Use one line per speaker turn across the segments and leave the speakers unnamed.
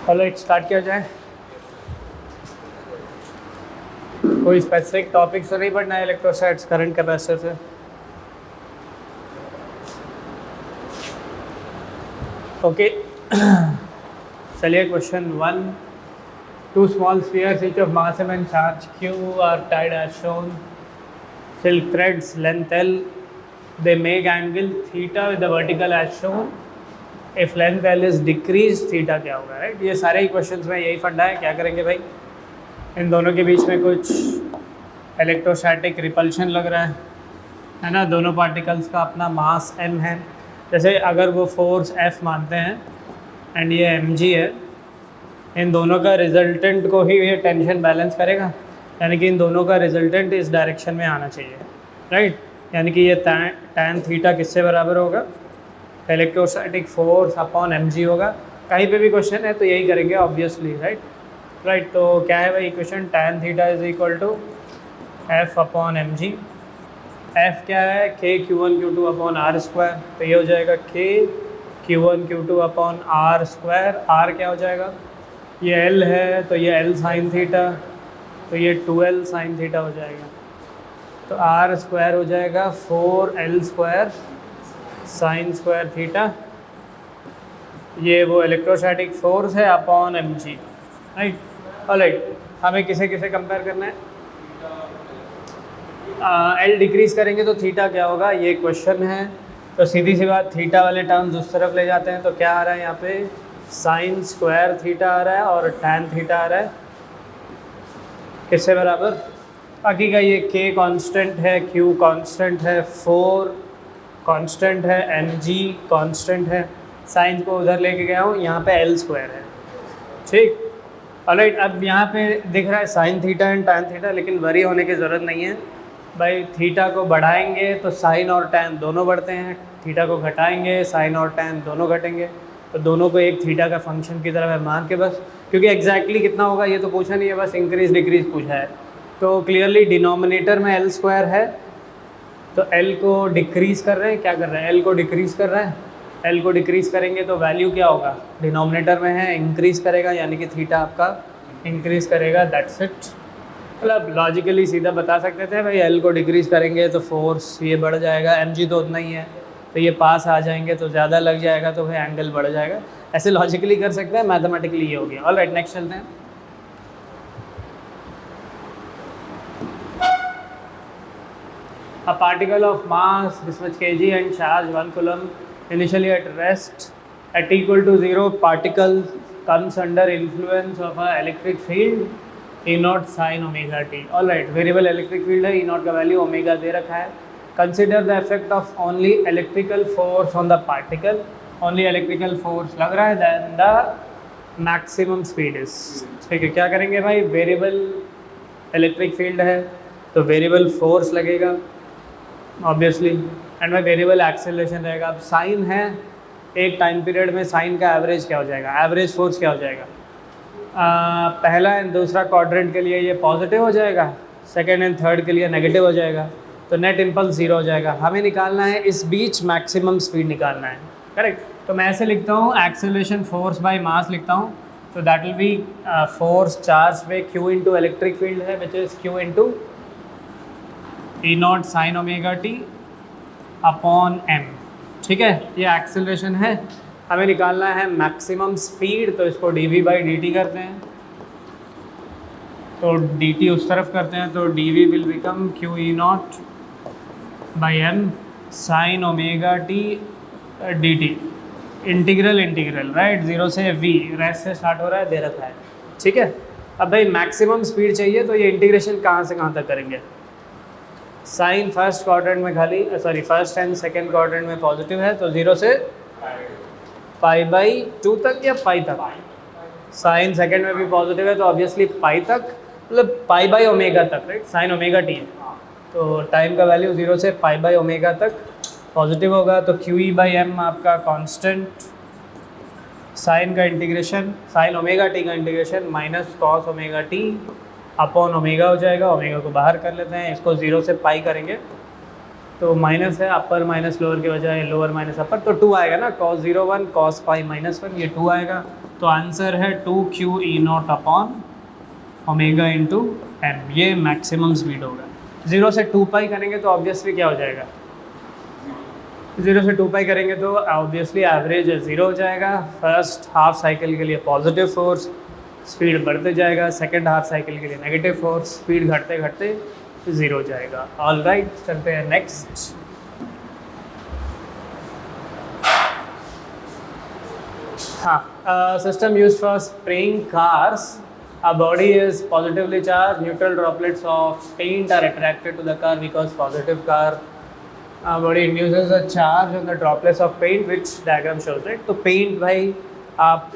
चलो स्टार्ट किया जाए। कोई स्पेसिफिक टॉपिक तो नहीं पढ़ना है इलेक्ट्रोस्टैट्स करंट कैपेसिटर से। ओके चलिए question 1। Two small spheres each of mass m and charge q are tied as shown. Silk threads length L. They make angle theta with the vertical as shown. If length L is decreased theta क्या होगा, right. ये सारे ही questions में यही फंडा है। क्या करेंगे भाई, इन दोनों के बीच में कुछ इलेक्ट्रोस्टैटिक रिपल्शन लग रहा है ना। दोनों पार्टिकल्स का अपना मास m है। जैसे अगर वो फोर्स F मानते हैं एंड ये mg है, इन दोनों का रिजल्टेंट को ही ये टेंशन बैलेंस करेगा, यानी कि इन दोनों का रिजल्टेंट इस डायरेक्शन में आना चाहिए, राइट। यानी कि ये tan थीटा किससे बराबर होगा, इलेक्ट्रोस्टैटिक फोर्स अपॉन mg होगा। कहीं पे भी क्वेश्चन है तो यही करेंगे ऑब्वियसली, राइट। तो क्या है भाई equation, tan theta is equal to f upon mg। f क्या है, k q1 q2 upon r square, तो ये हो जाएगा k q1 q2 upon r square. r क्या हो जाएगा, ये l है तो ये l साइन थीटा, तो ये 2l साइन थीटा हो जाएगा। तो r स्क्वायर हो जाएगा 4l square sine square theta. ये वो इलेक्ट्रोस्टैटिक फोर्स है अपॉन mg, राइट। ऑलराइट, हमें किसे किसे कंपेयर करना है, l डिक्रीज करेंगे तो थीटा क्या होगा, ये क्वेश्चन है। तो सीधी सी बात, थीटा वाले टर्म्स उस तरफ ले जाते हैं तो क्या आ रहा है यहाँ पे, साइन स्क्वायर थीटा आ रहा है और tan थीटा आ रहा है किससे बराबर। बाकी का ये k कांस्टेंट है, q कांस्टेंट है, 4 कांस्टेंट है, mg कांस्टेंट है। साइन को उधर लेके गया हूँ, यहाँ पे l स्क्वायर है, ठीक। ऑलराइट, अब यहाँ पे दिख रहा है sine theta and tan theta, लेकिन वरी होने की ज़रूरत नहीं है भाई। थीटा को बढ़ाएंगे तो साइन और tan दोनों बढ़ते हैं, थीटा को घटाएंगे साइन और tan दोनों घटेंगे। तो दोनों को एक थीटा का फंक्शन की तरह मान के बस, क्योंकि एग्जैक्टली कितना होगा ये तो पूछा नहीं है, बस इंक्रीज डिक्रीज पूछा है। तो क्लियरली डिनोमिनेटर में l स्क्वायर है, तो l को डिक्रीज़ कर रहे हैं, क्या कर रहे हैं, l को डिक्रीज़ कर रहे हैं। l को डिक्रीज़ करेंगे तो वैल्यू क्या होगा, डिनोमिनेटर में है इंक्रीज़ करेगा, यानी कि थीटा आपका इंक्रीज़ करेगा, दैट्स इट। मतलब लॉजिकली सीधा बता सकते थे भाई, l को डिक्रीज़ करेंगे तो फोर्स ये बढ़ जाएगा, mg तो उतना ही है, तो ये पास आ जाएंगे तो ज़्यादा लग जाएगा तो फिर एंगल बढ़ जाएगा। ऐसे लॉजिकली कर सकते हैं, मैथमेटिकली ये हो गया। ऑलराइट, नेक्स्ट चलते हैं। A particle of mass this much kg and charge 1 coulomb initially at rest at equal to 0, particle comes under influence of a electric field E naught sin omega t। Alright, variable electric field है, E naught का value omega दे रखा है। Consider the effect of only electrical force on the particle, only electrical force लग रहा है, then the maximum speed is, ठीक है। क्या करेंगे भाई, वेरिएबल इलेक्ट्रिक फील्ड है तो वेरिएबल फोर्स लगेगा ऑब्वियसली, एंड में वेरिएबल एक्सेलरेशन रहेगा। अब साइन है, एक टाइम पीरियड में साइन का एवरेज क्या हो जाएगा, एवरेज फोर्स क्या हो जाएगा। पहला एंड दूसरा क्वाड्रेंट के लिए ये पॉजिटिव हो जाएगा, सेकेंड एंड थर्ड के लिए नेगेटिव हो जाएगा, तो नेट इम्पल्स ज़ीरो हो जाएगा। हमें निकालना है इस बीच मैक्सिमम स्पीड निकालना है, करेक्ट। तो मैं ऐसे लिखता हूँ, एक्सेलरेशन फोर्स बाय मास लिखता हूँ, तो that will be force charge पे q इंटू इलेक्ट्रिक फील्ड है which is q into E not sine omega T upon m, ठीक है। ये एक्सेलरेशन है, हमें निकालना है मैक्सिमम स्पीड, तो इसको dv बाई dt करते हैं, तो dt उस तरफ करते हैं, तो dv will become q E not by m sine omega T dt, integral right, 0 से v, रेस्ट से स्टार्ट हो रहा है, दे रखा है, ठीक है। अब भाई मैक्सिमम स्पीड चाहिए तो ये इंटीग्रेशन कहाँ से कहाँ तक करेंगे। साइन फर्स्ट क्वाड्रेंट में खाली, sorry first and second quadrant में पॉजिटिव है, तो 0 से पाई बाई 2 तक या पाई तक। साइन सेकेंड में भी पॉजिटिव है तो ऑब्वियसली पाई तक, मतलब पाई बाई ओमेगा तक, राइट। साइन ओमेगा टी है तो टाइम का वैल्यू 0 से पाई बाई ओमेगा तक पॉजिटिव होगा, तो क्यू ई बाई एम आपका कांस्टेंट, साइन का इंटीग्रेशन, साइन ओमेगा टी का integration minus cos omega T upon omega हो जाएगा। ओमेगा को बाहर कर लेते हैं, इसको 0 से पाई करेंगे तो माइनस है, अपर माइनस लोअर के बजाय लोअर माइनस अपर, तो 2 आएगा ना, cos 0 1 cos पाई माइनस 1, ये 2 आएगा। तो आंसर है 2q E naught upon omega into M, ये मैक्सिमम स्पीड होगा। 0 से 2 पाई करेंगे तो ऑब्वियसली क्या हो जाएगा, 0 से 2 पाई करेंगे तो ऑब्वियसली एवरेज 0 हो जाएगा। फर्स्ट हाफ साइकिल के लिए पॉजिटिव फोर्स, स्पीड बढ़ते जाएगा, सेकेंड हाफ साइकिल के लिए नेगेटिव फोर्स, स्पीड घटते घटते 0 हो जाएगा। ऑल राइट, चलते हैं नेक्स्ट। हाँ, system use for spraying cars, a body is positively charged, neutral droplets of paint are attracted to the car because positive car body induces a charge on the droplets of paint which diagram shows it। तो paint भाई आप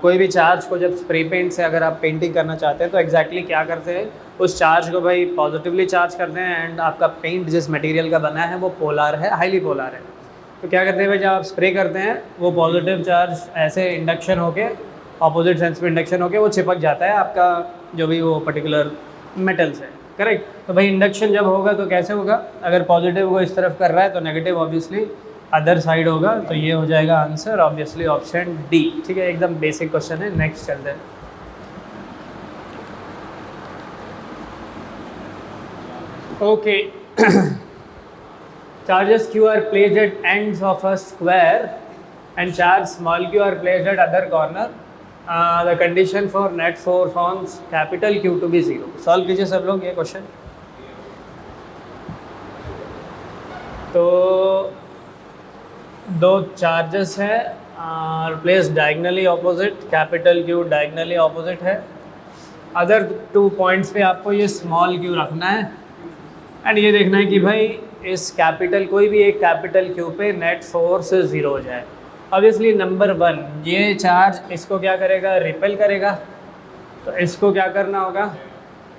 कोई भी charge को जब spray paint से अगर आप पेंटिंग करना चाहते हैं तो एग्जैक्टली क्या करते हैं, उस चार्ज को भाई पॉजिटिवली चार्ज करते हैं एंड आपका पेंट जिस मटेरियल का बना है वो पोलर है, हाईली पोलर है। तो क्या करते हैं भाई, जब आप स्प्रे करते हैं वो पॉजिटिव चार्ज ऐसे इंडक्शन होके, ऑपोजिट सेंस में इंडक्शन होके वो चिपक जाता है आपका जो भी वो पर्टिकुलर मेटल्स है, करेक्ट। तो भाई इंडक्शन जब होगा तो कैसे होगा, अगर पॉजिटिव को इस तरफ कर रहा है तो नेगेटिव ऑब्वियसली अदर साइड होगा, तो ये हो जाएगा आंसर ऑब्वियसली ऑप्शन डी। ठीक है, एकदम बेसिक क्वेश्चन है। नेक्स्ट चलते हैं। Okay, charges q are placed at ends of a square and charge small q are placed at other corner, the condition for net force on capital Q to be 0। Solve कीजिए सब लोग ये question. तो दो charges हैं place diagonally opposite, capital Q diagonally opposite है, other 2 points पे आपको ये स्मॉल q रखना है एंड ये देखना है कि भाई इस कैपिटल, कोई भी एक कैपिटल Q पे नेट फोर्स 0 हो जाए। ऑब्वियसली नंबर 1, ये चार्ज इसको क्या करेगा, रिपेल करेगा, तो इसको क्या करना होगा,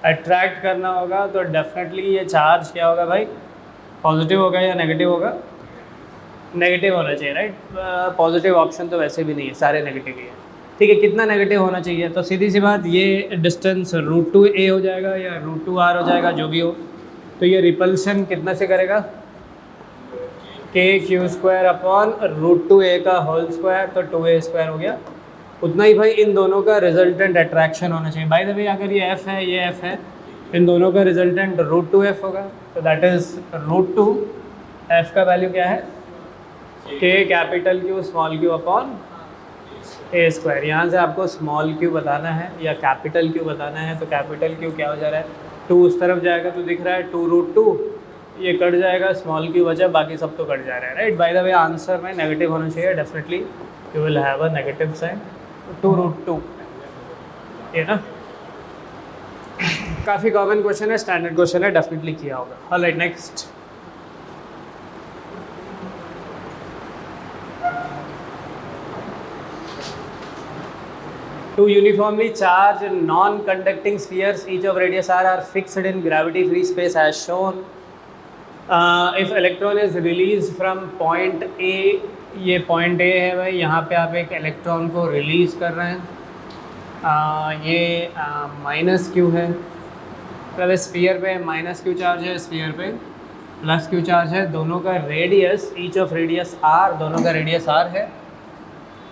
अट्रैक्ट करना होगा। तो डेफिनेटली ये चार्ज क्या होगा भाई, पॉजिटिव होगा या नेगेटिव होगा, नेगेटिव होना चाहिए, राइट। पॉजिटिव ऑप्शन तो वैसे भी नहीं है, सारे नेगेटिव ही है। ठीक है, कितना नेगेटिव होना चाहिए, तो सीधी सी बात, ये डिस्टेंस √2a हो जाएगा या √2r हो जाएगा, जो भी हो। तो ये रिपल्शन कितना से करेगा, kq² अपॉन √2a का होल स्क्वायर, तो 2a² हो गया। उतना ही भाई इन दोनों का रिजल्टेंट अट्रैक्शन होना चाहिए। बाय द वे अगर ये f है, ये f है, इन दोनों का रिजल्टेंट √2f होगा, तो दैट इज़ √2, f का वैल्यू क्या है, k capital Q small q upon a²। यहाँ से आपको स्मॉल q बताना है या कैपिटल Q बताना है, तो कैपिटल Q क्या हो जा रहा है, 2 उस तरफ जाएगा तो दिख रहा है 2√2, ये कट जाएगा, स्मॉल q बचा, बाकी सब तो कट जा रहा है, right. By the way answer में नेगेटिव होना चाहिए, definitely you will have a negative sign, 2√2, ये ना काफ़ी कॉमन क्वेश्चन है, स्टैंडर्ड क्वेश्चन है, डेफिनेटली किया होगा। Alright, next. Two uniformly charged non-conducting spheres, each of radius r, are fixed in gravity-free space as shown. If electron is released from point A, ये point A है भाई, यहाँ पे आप एक इलेक्ट्रॉन को रिलीज़ कर रहे हैं, ये -q है, मतलब स्फीयर पे -q चार्ज है, स्फीयर पे +q चार्ज है, दोनों का radius, each of radius r, दोनों का रेडियस r है,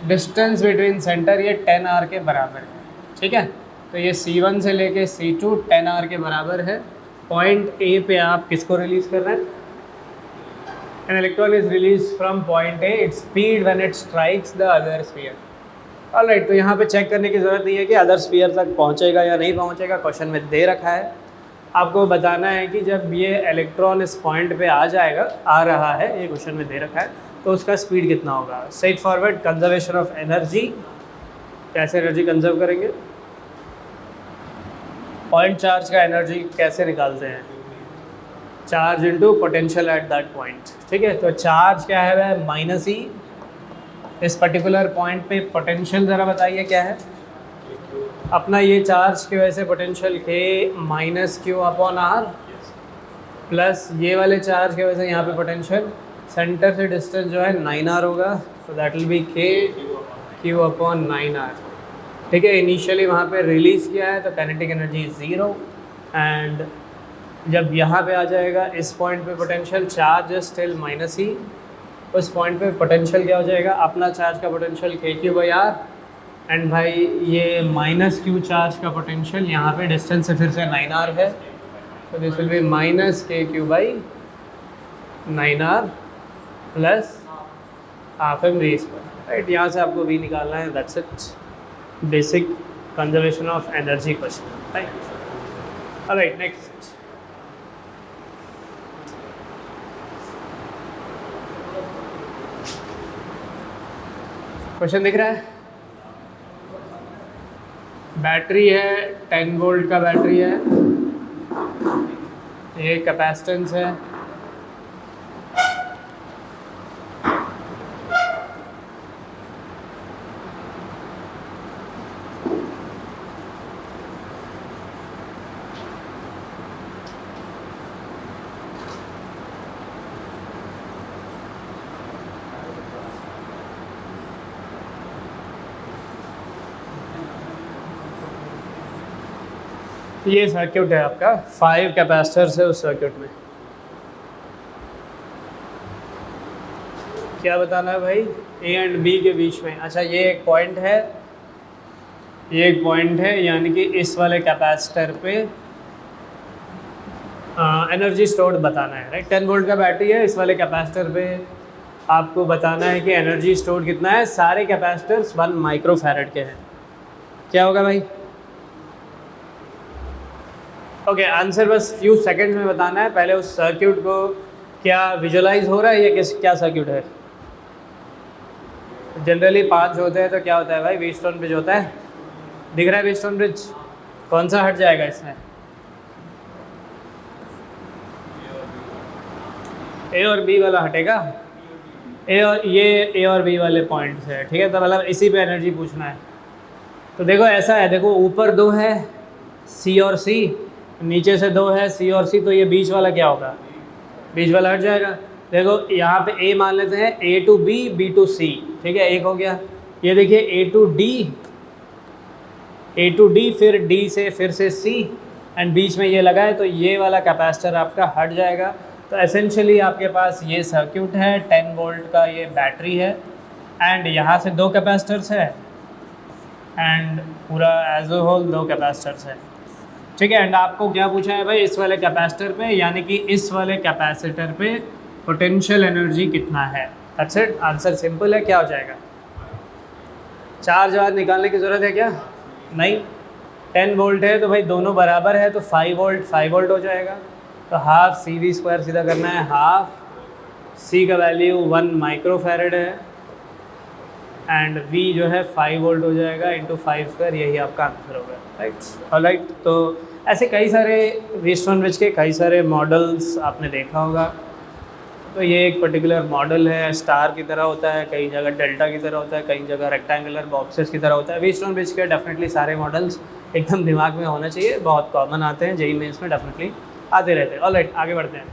डिस्टेंस बिटवीन सेंटर ये 10r के बराबर है। ठीक है, तो ये C1 से लेके C2 10r के बराबर है। पॉइंट A पे आप किसको रिलीज़ कर रहे हैं, an electron is release from point A, its speed when it strikes the other sphere. Alright, तो यहाँ पे चेक करने की ज़रूरत नहीं है कि अदर स्फीयर तक पहुँचेगा या नहीं पहुँचेगा, क्वेश्चन में दे रखा है। आपको बताना है कि जब ये इलेक्ट्रॉन इस पॉइंट पे आ जाएगा, आ रहा है, ये क्वेश्चन में दे रखा है, तो उसका स्पीड कितना होगा। Straight forward, conservation of energy, कैसे एनर्जी कंजर्व करेंगे, पॉइंट चार्ज का एनर्जी कैसे निकालते हैं, charge into potential at that point. ठीक है, तो चार्ज क्या है वह -e, इस पर्टिकुलर पॉइंट पे पोटेंशियल ज़रा बताइए क्या है अपना, ये चार्ज की वजह से potential k -q upon r, plus ये वाले चार्ज की वजह से यहाँ पे पोटेंशियल, सेंटर से डिस्टेंस जो है 9r होगा, तो that will be kq upon 9r। ठीक है, इनिशियली वहाँ पे रिलीज़ किया है तो काइनेटिक एनर्जी 0 एंड जब यहाँ पे आ जाएगा इस पॉइंट पे पोटेंशियल चार्ज स्टिल माइनस ही, उस पॉइंट पे पोटेंशियल क्या हो जाएगा, अपना चार्ज का पोटेंशियल KQ/R, एंड भाई ये माइनस Q चार्ज का पोटेंशियल यहाँ पे डिस्टेंस से फिर से 9R है, तो this will be minus KQ/9R plus half mv², right. यहाँ से आपको V निकालना है, that's it, basic conservation of energy question, right. Alright, next question दिख रहा है। बैटरी है, 10 वोल्ट का बैटरी है, ये कैपेसिटेंस है, ये सर्किट है आपका, 5 कैपेसिटर्स है उस सर्किट में। क्या बताना है भाई, ए एंड बी के बीच में। अच्छा, ये एक पॉइंट है, ये एक पॉइंट है, यानी कि इस वाले कैपेसिटर पे एनर्जी स्टोर्ड बताना है, राइट। 10 वोल्ट का बैटरी है, इस वाले कैपेसिटर पे आपको बताना है कि एनर्जी स्टोर्ड कितना है। सारे कैपेसिटर्स 1 माइक्रोफैरड के हैं। क्या होगा भाई? ओके, आंसर बस फ्यू सेकंड्स में बताना है। पहले उस सर्किट को क्या विजुलाइज हो रहा है, ये क्या सर्किट है। जनरली 5 होते हैं, तो क्या होता है भाई, व्हीटस्टोन ब्रिज होता है। दिख रहा है व्हीटस्टोन ब्रिज? कौन सा हट जाएगा इसमें? ए और बी वाला हटेगा। ए और बी वाले पॉइंट्स है, ठीक है। तो मतलब इसी पे एनर्जी पूछना है। तो देखो ऐसा है, देखो ऊपर 2 है सी और सी, नीचे से 2 है सी और सी, तो ये बीच वाला क्या होगा, बीच वाला हट जाएगा। देखो यहाँ पे ए मान लेते हैं, ए टू बी, बी टू सी, ठीक है, एक हो गया। ये देखिए ए टू डी, फिर डी से फिर से सी, एंड बीच में ये लगा है, तो ये वाला कैपेसिटर आपका हट जाएगा। तो एसेंशियली आपके पास ये सर्किट है, 10 वोल्ट का ये बैटरी है, एंड यहाँ से 2 कैपेसिटर्स है, एंड पूरा एज अ होल 2 कैपेसिटर्स है, ठीक है। एंड आपको क्या पूछा है भाई, इस वाले कैपेसिटर पे, यानी कि इस वाले कैपेसिटर पे पोटेंशियल एनर्जी कितना है। दैट्स इट, आंसर सिंपल है। क्या हो जाएगा? चार्ज वार्ज निकालने की ज़रूरत है क्या? नहीं। 10 वोल्ट है तो भाई दोनों बराबर है, तो 5 वोल्ट हो जाएगा। तो हाफ CV² सीधा करना है, हाफ C का वैल्यू 1 माइक्रोफैरड है, एंड V जो है 5 वोल्ट हो जाएगा इंटू 5², यही आपका आंसर होगा, राइट। ऑलराइट, तो ऐसे कई सारे व्हीटस्टोन ब्रिज के कई सारे मॉडल्स आपने देखा होगा। तो ये एक पर्टिकुलर मॉडल है, स्टार की तरह होता है, कई जगह डेल्टा की तरह होता है, कई जगह रेक्टेंगुलर बॉक्सेस की तरह होता है। व्हीटस्टोन ब्रिज के डेफिनेटली सारे मॉडल्स एकदम दिमाग में होना चाहिए, बहुत कॉमन आते हैं, जेईई मेंस में डेफिनेटली आते रहते हैं। ऑलराइट, आगे बढ़ते हैं।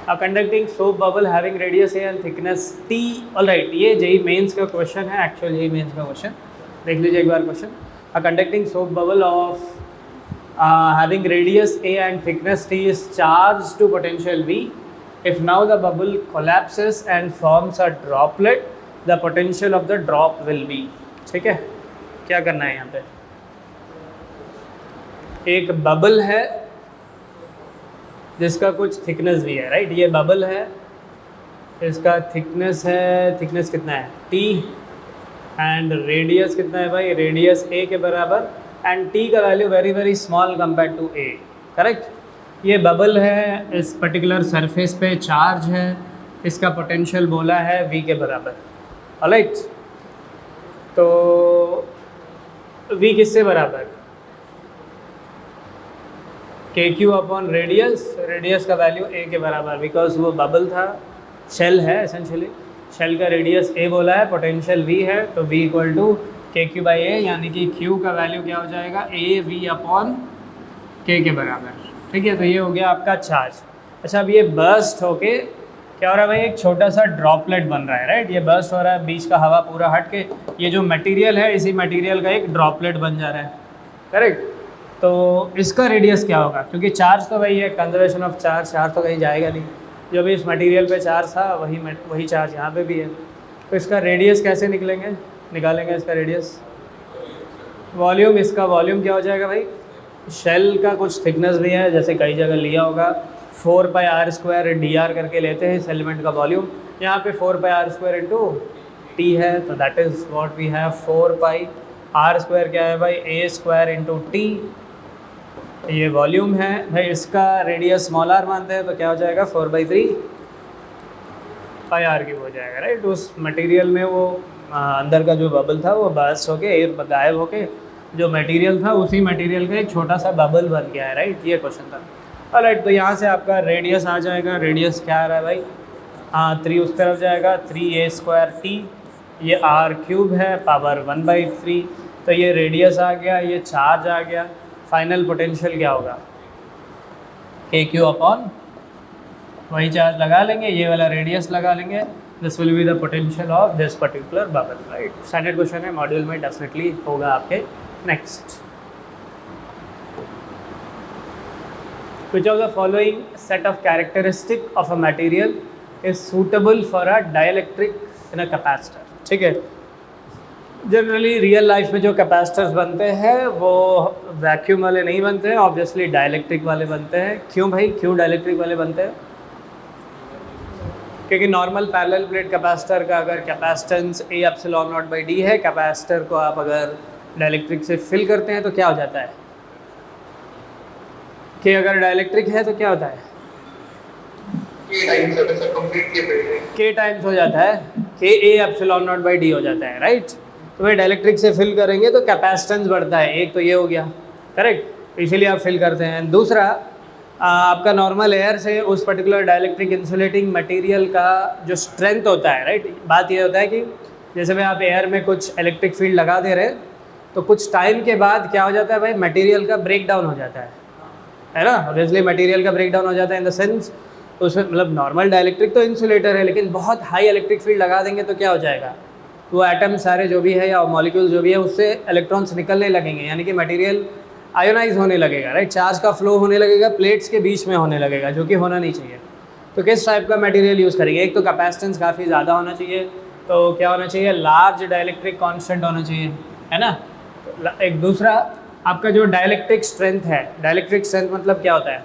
A conducting soap bubble having radius A and thickness T. Alright, ये जेईई मेंस का क्वेश्चन है, एक्चुअल जेईई मेंस का क्वेश्चन। देख लीजिए एक बार question. A conducting soap bubble of having radius A and thickness T is charged to potential V. If now the bubble collapses and forms a droplet, the potential of the drop will be. ठीक है, क्या करना है यहाँ पे? एक bubble है जिसका कुछ थिकनेस भी है, राइट। ये बबल है, इसका थिकनेस है, थिकनेस कितना है? T, एंड रेडियस कितना है भाई? रेडियस A के बराबर, एंड T का value very very small compare to A, correct. ये बबल है, इस पर्टिकुलर सरफेस पे चार्ज है, इसका पोटेंशियल बोला है V के बराबर, ऑलराइट। तो V किससे बराबर? KQ अपॉन रेडियस का वैल्यू A के बराबर, बिकॉज वो बबल था, शेल है एसेंशियली, शेल का रेडियस A बोला है, पोटेंशियल V है, तो V इक्वल टू KQ/A, यानी कि Q का वैल्यू क्या हो जाएगा? AV अपॉन K के बराबर, ठीक है। तो ये हो गया आपका चार्ज। अच्छा, अब ये बर्स्ट होके क्या हो रहा है भाई, एक छोटा सा ड्रॉपलेट बन रहा है, राइट। ये बर्स्ट हो रहा है, बीच का हवा पूरा हट के ये जो मटेरियल है, इसी मटेरियल का एक ड्रॉपलेट बन जा रहा है, करेक्ट। तो इसका रेडियस क्या होगा, क्योंकि चार्ज तो वही है, कंजर्वेशन ऑफ चार्ज, चार्ज तो कहीं जाएगा नहीं, जो भी इस मटेरियल पे चार्ज था वही चार्ज यहाँ पे भी है। तो इसका रेडियस कैसे निकालेंगे इसका रेडियस, वॉल्यूम, इसका वॉल्यूम क्या हो जाएगा भाई, शेल का कुछ थिकनेस भी है, जैसे कई जगह लिया होगा 4πr² dr करके लेते हैं इस एलिमेंट का वॉल्यूम, यहाँ पे 4πr² इंटू टी है, तो that is what we have 4πr² क्या है भाई, a² इंटू टी, ये वॉल्यूम है भाई। इसका रेडियस स्मॉल आर मानते हैं तो क्या हो जाएगा 4/3 πr³ हो जाएगा, राइट। उस मटेरियल में वो अंदर का जो बबल था वो बर्स्ट होके, एयर गायब होके, जो मटेरियल था उसी मटेरियल का एक छोटा सा बबल बन गया है, राइट, ये क्वेश्चन था। ऑलराइट, तो यहाँ से आपका रेडियस आ जाएगा, रेडियस क्या आ रहा है भाई, हाँ 3 उस तरफ जाएगा, 3a² t, ये r³ है पावर 1/3, तो ये रेडियस आ गया, ये चार्ज आ गया, फाइनल पोटेंशियल क्या होगा kq अपॉन, वही चार्ज लगा लेंगे, ये वाला रेडियस लगा लेंगे, this will be the potential of this particular bubble, right. Standard question है, मॉड्यूल में डेफिनेटली होगा आपके। Next, which of the following set of characteristic of a material is suitable for a dielectric in a capacitor, ठीक है। Generally real life में जो capacitors बनते हैं वो वैक्यूम वाले नहीं बनते हैं, ऑब्वियसली डाइलेक्ट्रिक वाले बनते हैं। क्यों भाई, क्यों डाइलेक्ट्रिक वाले बनते हैं, क्योंकि नॉर्मल पैरेलल प्लेट कैपेसिटर का अगर कैपेसिटेंस A∈0/d है, कैपेसिटर को आप अगर डाइलेक्ट्रिक से फिल करते हैं तो क्या हो जाता है कि अगर डाइलेक्ट्रिक है तो क्या होता है k टाइम्स हो जाता है, k A∈0/d हो जाता है, राइट। तो भाई डाइलेक्ट्रिक से फिल करेंगे तो कैपेसिटेंस बढ़ता है, एक तो ये हो गया, करेक्ट, इसीलिए आप फिल करते हैं। दूसरा, आपका नॉर्मल एयर से उस पर्टिकुलर डाइलेक्ट्रिक इंसुलेटिंग मटेरियल का जो स्ट्रेंथ होता है, राइट, बात ये होता है कि जैसे मैं आप एयर में कुछ इलेक्ट्रिक फील्ड लगा दे रहे हैं तो कुछ टाइम के बाद क्या हो जाता है भाई, मटेरियल का ब्रेक डाउन हो जाता है ना, ऑब्वियसली मटेरियल का ब्रेक डाउन हो जाता है इन द सेंस, तो उसमें मतलब नॉर्मल डाइलेक्ट्रिक तो इंसुलेटर है, लेकिन बहुत हाई इलेक्ट्रिक फील्ड लगा देंगे तो क्या हो जाएगा, वो एटम सारे जो भी है या मॉलिक्यूल जो भी है उससे इलेक्ट्रॉन्स निकलने लगेंगे, यानी कि मटेरियल आयोनाइज होने लगेगा, राइट, चार्ज का फ्लो होने लगेगा, प्लेट्स के बीच में होने लगेगा, जो कि होना नहीं चाहिए। तो किस टाइप का मटेरियल यूज़ करेंगे, एक तो कैपेसिटेंस काफ़ी ज़्यादा होना चाहिए, तो क्या होना चाहिए, लार्ज डाइलेक्ट्रिक कांस्टेंट होना चाहिए, है ना। एक दूसरा आपका जो डाइलेक्ट्रिक स्ट्रेंथ है, डाइलेक्ट्रिक स्ट्रेंथ मतलब क्या होता है,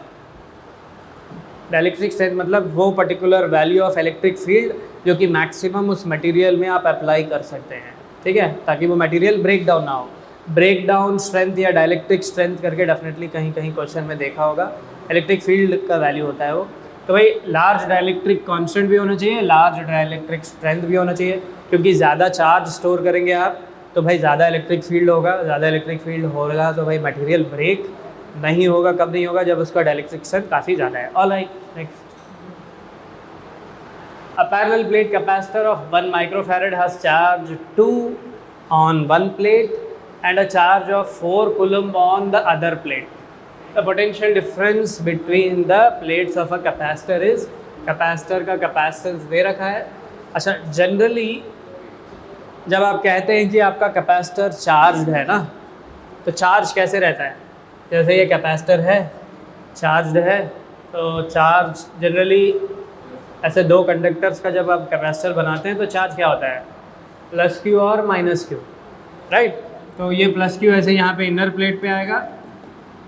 डाइलेक्ट्रिक स्ट्रेंथ मतलब वो particular value of electric field जो कि मैक्सिमम उस मटेरियल में आप अप्लाई कर सकते हैं, ठीक है, ताकि वो मटेरियल ब्रेक डाउन ना हो। ब्रेक डाउन स्ट्रेंथ या डाइलेक्ट्रिक स्ट्रेंथ करके डेफिनेटली कहीं कहीं क्वेश्चन में देखा होगा, इलेक्ट्रिक फील्ड का वैल्यू होता है वो। तो भाई लार्ज डाइलेक्ट्रिक कांस्टेंट भी होना चाहिए, लार्ज डाइलेक्ट्रिक स्ट्रेंथ भी होना चाहिए, क्योंकि ज़्यादा चार्ज स्टोर करेंगे आप तो भाई ज़्यादा इलेक्ट्रिक फील्ड होगा, ज़्यादा इलेक्ट्रिक फील्ड होगा तो भाई मटेरियल ब्रेक नहीं होगा, कब नहीं होगा, जब उसका डाइलेक्ट्रिक स्ट्रेंथ काफ़ी ज़्यादा है। Alright, next, a parallel plate capacitor of 1 microfarad has charge 2 on one plate and a charge of 4 coulomb on the other plate. The potential difference between the plates of a capacitor is, capacitor का capacitance दे रखा है। अच्छा, generally जब आप कहते हैं कि आपका कैपेसिटर चार्ज्ड है ना, तो चार्ज कैसे रहता है, जैसे ये कैपेसिटर है, चार्ज्ड है, तो चार्ज जनरली ऐसे दो कंडक्टर्स का जब आप कैपेसिटर बनाते हैं तो चार्ज क्या होता है, +q और -q, राइट। तो ये +q ऐसे यहाँ पे इनर प्लेट पे आएगा,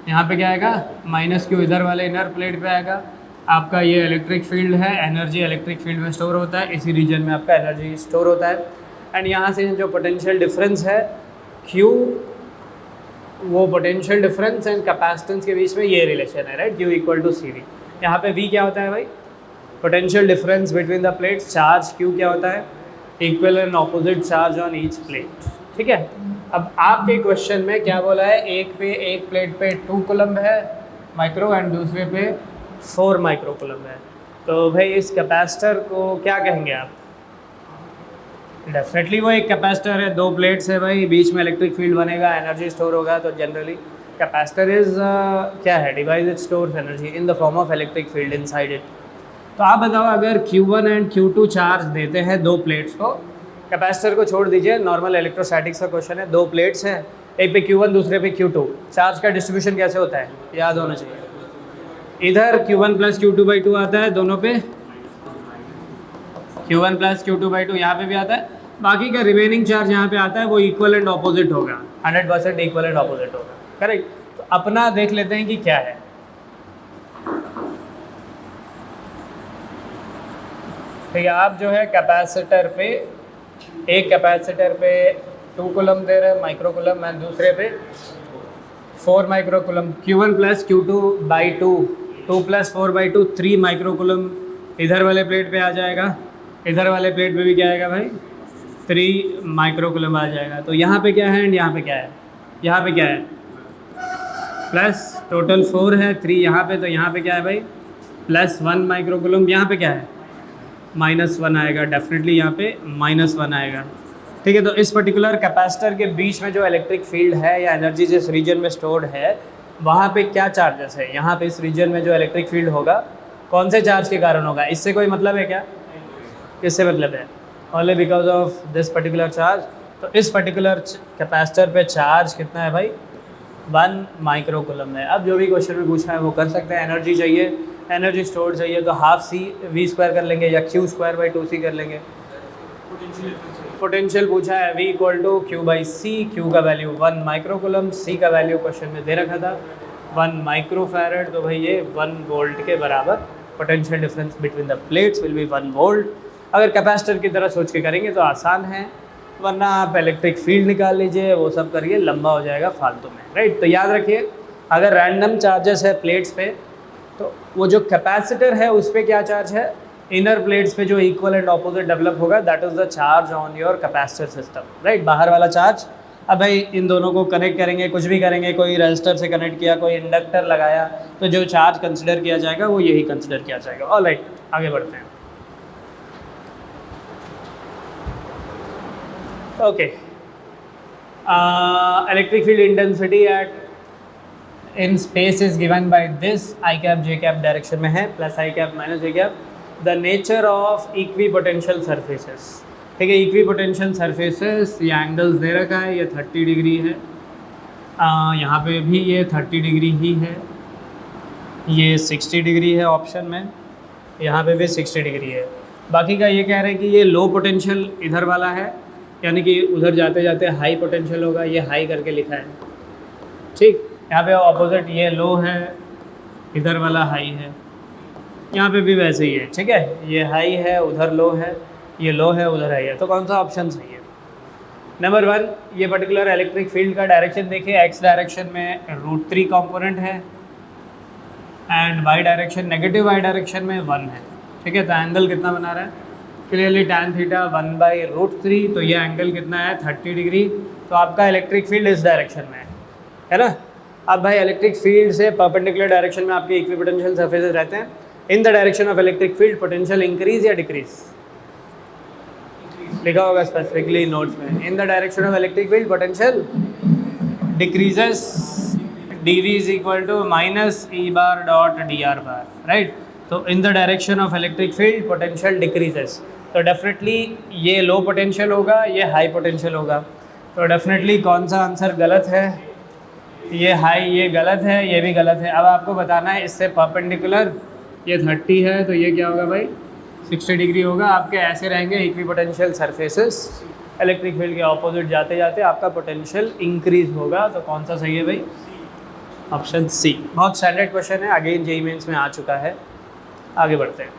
यहाँ पे क्या आएगा, -q इधर वाले इनर प्लेट पे आएगा। आपका ये इलेक्ट्रिक फील्ड है, एनर्जी इलेक्ट्रिक फील्ड में स्टोर होता है, इसी रीजन में आपका एनर्जी स्टोर होता है। एंड यहाँ से जो पोटेंशियल डिफरेंस है q, वो पोटेंशियल डिफरेंस एंड कैपेसिटेंस के बीच में ये रिलेशन है, राइट, q = cv। यहाँ पे v क्या होता है भाई, potential difference between the plates, charge q क्या होता है, equal and opposite charge on each plate, ठीक है। अब आपके क्वेश्चन में क्या बोला है, एक प्लेट पे 2 कूलम्ब है माइक्रो एंड दूसरे पे 4 माइक्रो कूलम्ब है, तो भाई इस कैपेसिटर को क्या कहेंगे आप, डेफिनेटली वो एक कैपेसिटर है, 2 प्लेट्स है भाई, बीच में इलेक्ट्रिक फील्ड बनेगा, एनर्जी स्टोर होगा, तो जनरली कैपेसिटर इज़ क्या है, device it stores energy in the form of electric field inside it. तो आप बताओ, अगर Q1 एंड Q2 चार्ज देते हैं 2 प्लेट्स को, कैपेसिटर को छोड़ दीजिए, नॉर्मल इलेक्ट्रोस्टैटिक्स का क्वेश्चन है, 2 प्लेट्स हैं, एक पे Q1 दूसरे पे Q2, चार्ज का डिस्ट्रीब्यूशन कैसे होता है याद होना चाहिए। इधर Q1 प्लस Q2/2 आता है, दोनों पे Q1 प्लस Q2/2 यहाँ पे भी आता है। बाकी का रिमेनिंग चार्ज यहाँ पे आता है वो इक्वल एंड ऑपोजिट होगा, 100% इक्वल एंड ऑपोजिट होगा, करेक्ट। तो अपना देख लेते हैं कि क्या है। ठीक है, आप जो है कैपेसिटर पे, एक कैपेसिटर पे 2 कूलम दे रहे हैं माइक्रोकूलम, एंड दूसरे पे 4 microcoulomb. Q1 plus Q2/2, 2 plus 4/2 3 microcoulomb इधर वाले प्लेट पे आ जाएगा, इधर वाले प्लेट पे भी क्या आएगा भाई 3 माइक्रोकूलम आ जाएगा। तो यहाँ पे क्या है एंड यहाँ पे क्या है, यहाँ पे क्या है प्लस, टोटल 4 है, 3 यहाँ पे, तो यहाँ पे क्या है भाई प्लस 1 माइक्रोकूलम, यहाँ पे क्या है -1 आएगा, डेफिनेटली यहाँ पे -1 आएगा। ठीक है, तो इस पर्टिकुलर कैपेसिटर के बीच में जो इलेक्ट्रिक फील्ड है या एनर्जी जिस रीजन में स्टोर्ड है वहाँ पे क्या चार्जेस है, यहाँ पे इस रीजन में जो इलेक्ट्रिक फील्ड होगा कौन से चार्ज के कारण होगा, इससे कोई मतलब है क्या, किससे मतलब है, only because of this particular charge. तो इस पर्टिकुलर कैपेसिटर पे चार्ज कितना है भाई 1 माइक्रोकूलम है। अब जो भी क्वेश्चन में पूछा है वो कर सकते हैं। एनर्जी चाहिए, एनर्जी स्टोर चाहिए तो ½ CV² कर लेंगे या Q²/2C कर लेंगे। पोटेंशियल पूछा है V = Q/C, Q का वैल्यू 1 माइक्रोकूलम, C का वैल्यू क्वेश्चन में दे रखा था 1 माइक्रोफैरड, तो भाई ये 1 वोल्ट के बराबर potential difference between the plates will be 1 volt. अगर कैपेसिटर की तरह सोच के करेंगे तो आसान है, वरना आप इलेक्ट्रिक फील्ड निकाल लीजिए, वो सब करिए, लंबा हो जाएगा फालतू में, राइट। तो याद रखिए अगर रैंडम चार्जेस है प्लेट्स पे तो वो जो कैपेसिटर है उस पर क्या चार्ज है, इनर प्लेट्स पे जो इक्वल एंड ऑपोजिट डेवलप होगा that is the charge on your capacitor system, right. बाहर वाला चार्ज, अब भाई इन दोनों को कनेक्ट करेंगे, कुछ भी करेंगे, कोई रेजिस्टर से कनेक्ट किया, कोई इंडक्टर लगाया, तो जो चार्ज कंसिडर किया जाएगा वो यही कंसिडर किया जाएगा। ऑलराइट, आगे बढ़ते हैं। Okay, electric field intensity at in space is given by this, I cap J cap direction में है, plus I cap minus J cap. The nature of equipotential surfaces, ठीक है, इक्विपोटेंशियल सरफेसेस, ये एंगल्स दे रखा है, ये 30 डिग्री है, यहाँ पे भी ये 30 डिग्री ही है, ये 60 डिग्री है ऑप्शन में, यहाँ पे भी 60 डिग्री है। बाकी का ये कह रहे हैं कि ये लो पोटेंशियल इधर वाला है, यानी कि उधर जाते जाते हाई पोटेंशियल होगा, ये हाई करके लिखा है, ठीक। यहाँ पे ऑपोजिट ये लो है, इधर वाला हाई है, यहाँ पे भी वैसे ही है, ठीक है, ये हाई है उधर लो है, ये लो है उधर हाई है, तो कौन सा ऑप्शन सही है। नंबर 1, ये पर्टिकुलर इलेक्ट्रिक फील्ड का डायरेक्शन देखिए, x डायरेक्शन में √3 कॉम्पोनेंट है and y direction, negative y direction में 1 है, ठीक है। तो एंगल कितना बना रहा है, क्लियरली tan थीटा 1/√3, तो ये एंगल कितना है 30 डिग्री। तो आपका इलेक्ट्रिक फील्ड इस डायरेक्शन में है ना। अब भाई इलेक्ट्रिक फील्ड से परपेंडिकुलर डायरेक्शन में आपके इक्विपोटेंशियल सरफेसेस रहते हैं। In the direction of electric field potential increase या डिक्रीज, लिखा होगा स्पेसिफिकली नोट्स में, in the direction of electric field potential decreases, dV is equal to -E⁻.dr⁻, right. तो in the direction of electric field potential decreases, तो definitely ये low potential होगा, ये high potential होगा, तो डेफिनेटली कौन सा आंसर गलत है, ये हाई, ये गलत है, ये भी गलत है। अब आपको बताना है इससे परपेंडिकुलर ये 30 है तो ये क्या होगा भाई 60 डिग्री होगा। आपके ऐसे रहेंगे इक्विपोटेंशियल सरफेसेस, इलेक्ट्रिक फील्ड के ऑपोजिट जाते जाते आपका पोटेंशियल इंक्रीज होगा। तो कौन सा सही है भाई, ऑप्शन सी। बहुत स्टैंडर्ड क्वेश्चन है, अगेन जेईई मेंस में आ चुका है। आगे बढ़ते हैं।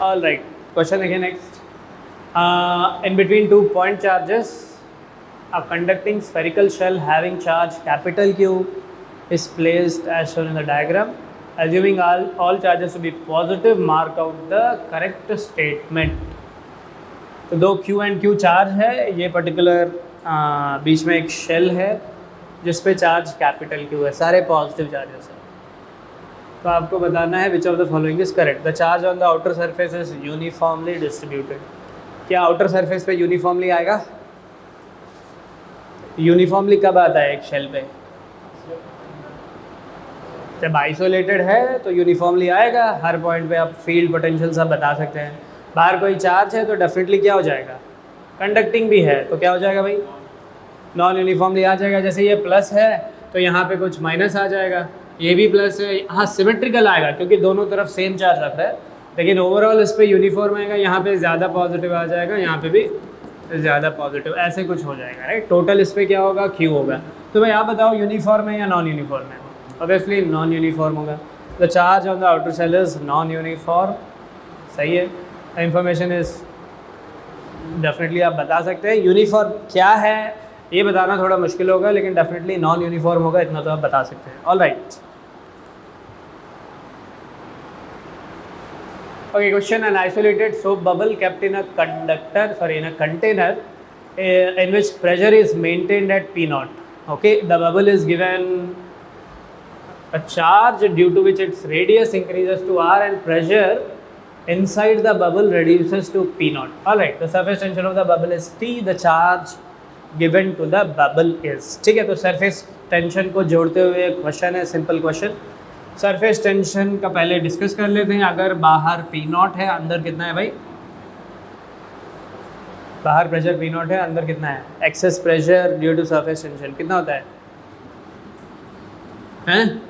ऑल राइट, क्वेश्चन देखिए next. In between 2 point charges a conducting spherical shell having charge capital Q is placed as shown in the diagram. Assuming all charges to be positive, mark out the correct statement. तो 2 Q and Q charge है, ये particular बीच में एक shell है जिस पे charge capital Q है, सारे पॉजिटिव चार्जेस हैं। तो आपको बताना है which of the following is correct. The charge on the outer surface is uniformly distributed. क्या आउटर सरफेस पे यूनिफॉर्मली आएगा? यूनिफॉर्मली कब आता है एक शेल पे? जब आइसोलेटेड है तो यूनिफॉर्मली आएगा। हर पॉइंट पे आप फील्ड पोटेंशियल सब बता सकते हैं। बाहर कोई चार्ज है तो डेफिनेटली क्या हो जाएगा, कंडक्टिंग भी है, तो क्या हो जाएगा भाई, नॉन यूनिफॉर्मली आ जाएगा। जैसे ये प्लस है तो यहाँ पे कुछ माइनस आ जाएगा, ये भी प्लस है, हाँ सिमेट्रिकल आएगा क्योंकि दोनों तरफ सेम चार्ज रख रहा है, लेकिन ओवरऑल इस पर यूनिफॉर्म आएगा, यहाँ पे ज़्यादा पॉजिटिव आ जाएगा, यहाँ पे भी ज़्यादा पॉजिटिव, ऐसे कुछ हो जाएगा राइट। टोटल इस पर क्या होगा, क्यू होगा। तो भाई आप बताओ यूनिफॉर्म है या नॉन यूनिफॉर्म है? ऑब्वियसली नॉन यूनिफॉर्म होगा। The charge on the outer shell is non uniform, सही है। इंफॉर्मेशन इज डेफिनेटली आप बता सकते हैं। यूनिफॉर्म क्या है ये बताना थोड़ा मुश्किल होगा, लेकिन डेफिनेटली नॉन यूनिफॉर्म होगा, इतना तो आप बता सकते हैं। All right, okay, question, an isolated soap bubble kept in a in a container in which pressure is maintained at P0. Okay, the bubble is given a charge due to which its radius increases to R and pressure inside the bubble reduces to P0. All right, the surface tension of the bubble is T, the charge given to the bubble is, ठीक है। तो surface tension को जोड़ते हुए question है, simple question. Surface tension का पहले discuss कर लेते हैं। अगर बाहर P0 है, अंदर कितना है भाई, बाहर प्रेशर P0 है, अंदर कितना है, excess pressure due to surface tension कितना होता है, हैं?